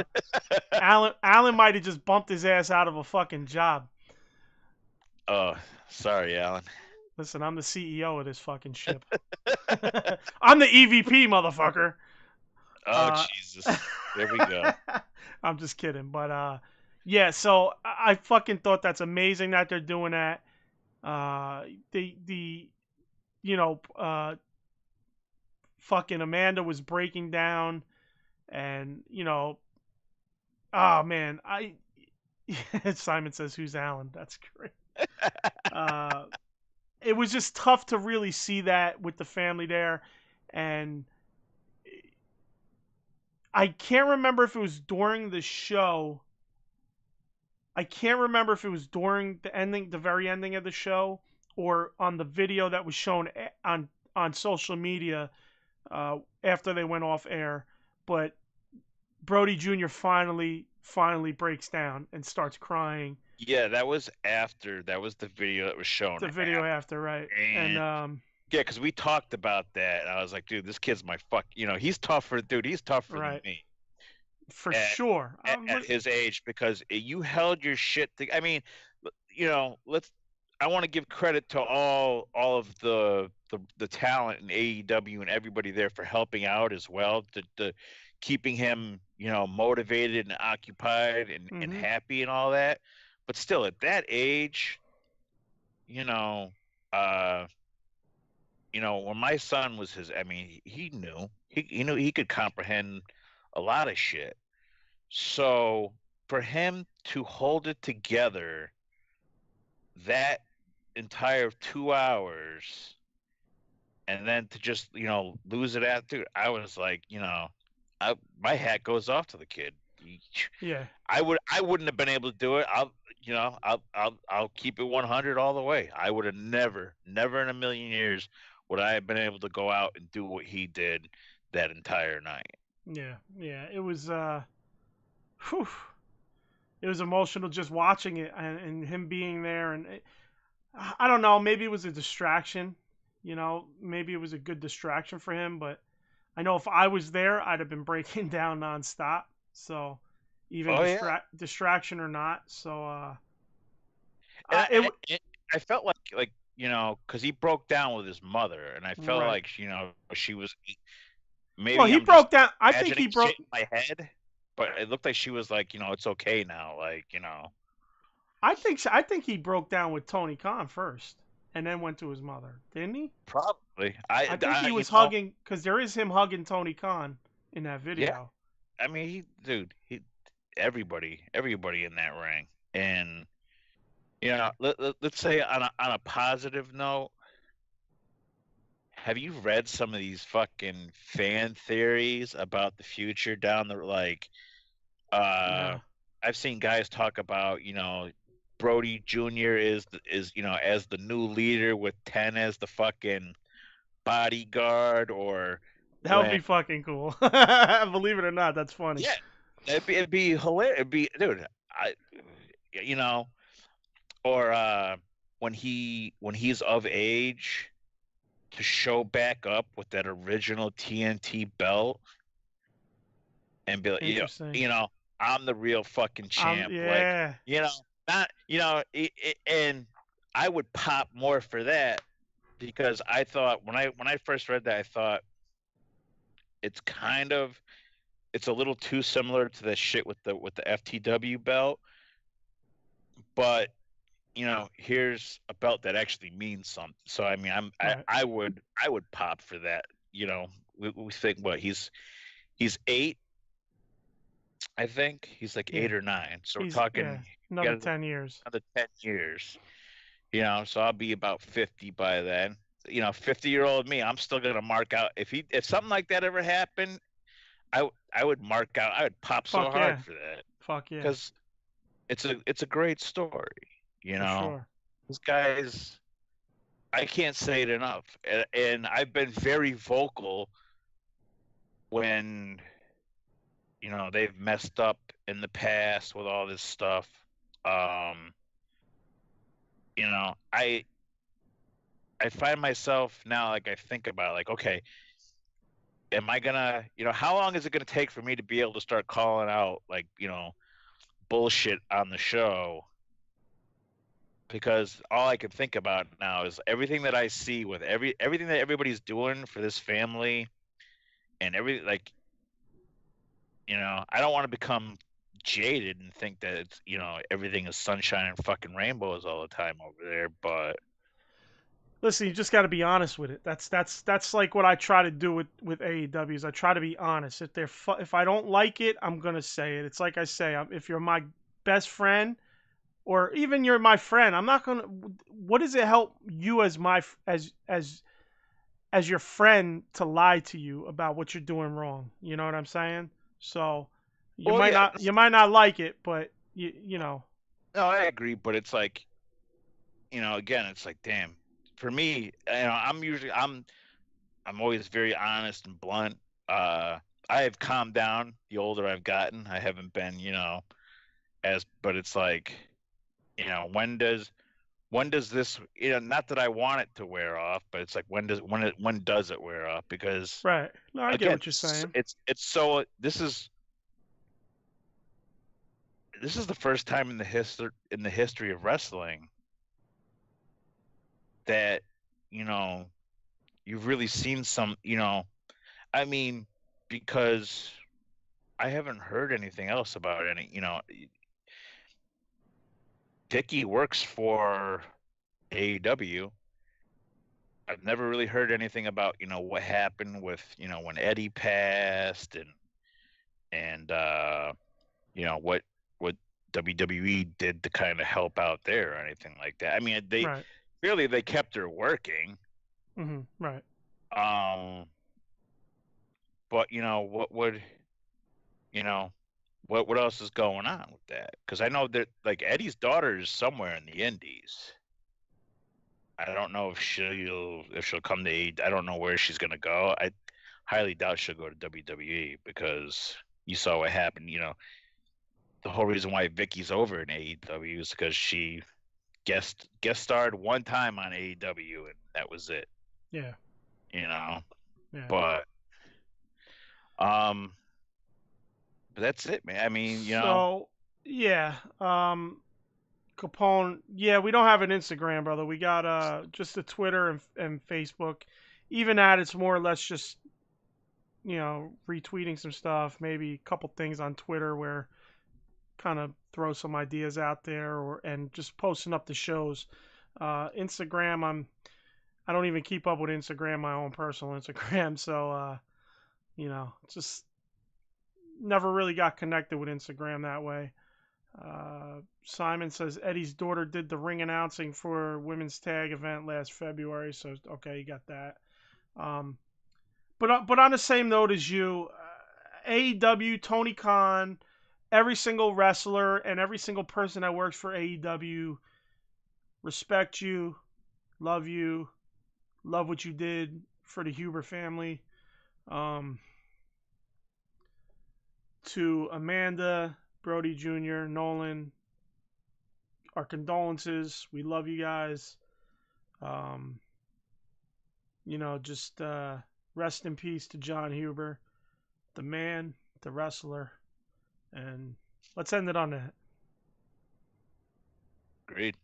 Allen might have just bumped his ass out of a fucking job. Oh, sorry, Alan. Listen, I'm the CEO of this fucking ship. I'm the EVP, motherfucker. Oh, Jesus. There we go. I'm just kidding, but yeah. So I fucking thought that's amazing that they're doing that. The you know fucking Amanda was breaking down, and oh man, Simon says who's Alan? That's great. Uh, it was just tough to really see that with the family there, and I can't remember if it was during the show. I can't remember if it was during the very ending of the show, or on the video that was shown on social media after they went off air. But Brodie Jr. finally breaks down and starts crying. Yeah, that was after. That was the video that was shown. The video after, right? And yeah, because we talked about that. And I was like, dude, this kid's my fuck. He's tougher, dude. He's tougher than right, me for sure. at his age because you held your shit. I mean, let's. I want to give credit to all of the talent in AEW and everybody there for helping out as well, to keeping him motivated and occupied and happy and all that. But still, at that age, when my son was I mean, he knew he could comprehend a lot of shit. So for him to hold it together that entire 2 hours and then to just lose it after, I was like, my hat goes off to the kid. Yeah, I wouldn't have been able to do it. I'll keep it 100 all the way. I would have never in a million years would I have been able to go out and do what he did that entire night. yeah. It was whew, it was emotional just watching it, and him being there, and I don't know, maybe it was a distraction. Maybe it was a good distraction for him, but I know if I was there, I'd have been breaking down nonstop. So even distraction or not, so I felt like because he broke down with his mother, and I felt like she was maybe. Well, he broke down. I think he broke in my head, but it looked like she was like, it's okay now, I think he broke down with Tony Khan first, and then went to his mother, didn't he? Probably. I think he was hugging, because there is him hugging Tony Khan in that video. Yeah. I mean, everybody in that ring, and let's say on a positive note, have you read some of these fucking fan theories about the future down the No. I've seen guys talk about Brodie Jr. is as the new leader with 10 as the fucking bodyguard, or That would be fucking cool. Believe it or not, that's funny. Yeah, it'd be hilarious. It'd be, dude, or when he's of age to show back up with that original TNT belt and be like, I'm the real fucking champ. Yeah. And I would pop more for that, because I thought when I first read that, I thought it's a little too similar to the shit with the FTW belt, but here's a belt that actually means something. So I mean, Right. I would pop for that. We think what he's 8, I think he's like Yeah. 8 or 9. So we're He's talking another got 10 years. another 10 years. So I'll be about 50 by then. 50-year-old me, I'm still gonna mark out if something like that ever happened. I would mark out. I would pop so Fuck hard yeah. for that Fuck yeah. because it's a great story. For sure. These guys, I can't say it enough, and I've been very vocal when they've messed up in the past with all this stuff. Um, I find myself now, like, I think about, like, okay, am I gonna, how long is it gonna take for me to be able to start calling out, like, bullshit on the show? Because all I can think about now is everything that I see with everything that everybody's doing for this family and like, I don't want to become jaded and think that it's, everything is sunshine and fucking rainbows all the time over there, but Listen, you just got to be honest with it. That's like what I try to do with AEW. Is I try to be honest. If I don't like it, I'm gonna say it. It's like I say, if you're my best friend or even you're my friend, I'm not gonna. What does it help you as my as your friend to lie to you about what you're doing wrong? You know what I'm saying? So well, yeah, you might not like it, but you know. no, I agree, but it's like, again, it's like, damn, for me, I'm always very honest and blunt. I have calmed down the older I've gotten. I haven't been, but it's like, when does this, not that I want it to wear off, but it's like, when does it wear off? Because Right. No, I get again, what you're saying. it's so, this is the first time in the history of wrestling that, you've really seen some, I mean, because I haven't heard anything else about any, Dickie works for AEW. I've never really heard anything about, what happened with, when Eddy passed and what WWE did to kind of help out there or anything like that. I mean, Right. they kept her working. Right. Um, but you know, what else is going on with that? Because I know that, like, Eddie's daughter is somewhere in the Indies. I don't know if she'll come to I don't know where she's gonna go. I highly doubt she'll go to WWE because you saw what happened. The whole reason why Vicky's over in AEW is because she guest starred one time on AEW and that was it. Yeah. You know, Yeah. but um, but that's it, man. I mean, So yeah, Capone. Yeah, we don't have an Instagram, brother. We got just a Twitter and Facebook. Even that, it's more or less just retweeting some stuff, maybe a couple things on Twitter where kind of throw some ideas out there, or and just posting up the shows. Instagram, I don't even keep up with Instagram, my own personal Instagram, so just never really got connected with Instagram that way. Simon says Eddie's daughter did the ring announcing for women's tag event last February, so okay, you got that. Um, but on the same note as you, AEW, Tony Khan, every single wrestler and every single person that works for AEW respect you, love you, love what you did for the Huber family. Um, to Amanda, Brodie Jr., Nolan, our condolences. We love you guys. Um, just rest in peace to John Huber, the man, the wrestler. And let's end it on that. great.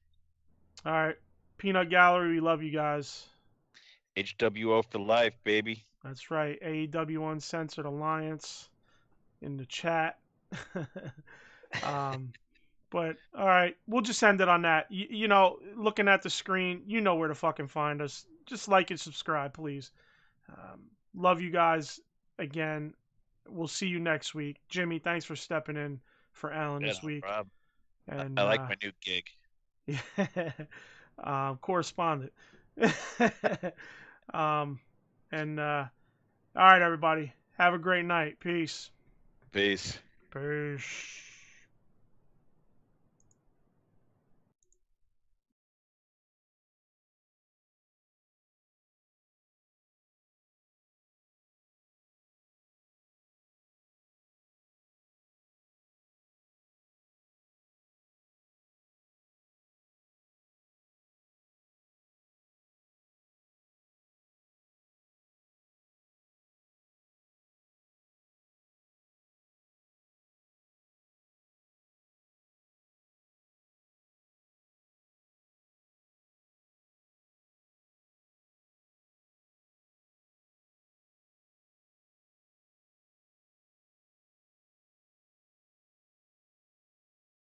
All right. Peanut Gallery, we love you guys. HWO for life, baby. That's right. AEW Uncensored Alliance in the chat. But all right, we'll just end it on that. You know, looking at the screen, you know where to fucking find us. Just like and subscribe, please. Love you guys again. We'll see you next week. Jimmy, thanks for stepping in for Alan Yeah, this no week. problem. And I like my new gig. correspondent. And all right, everybody. Have a great night. Peace. Peace. Peace.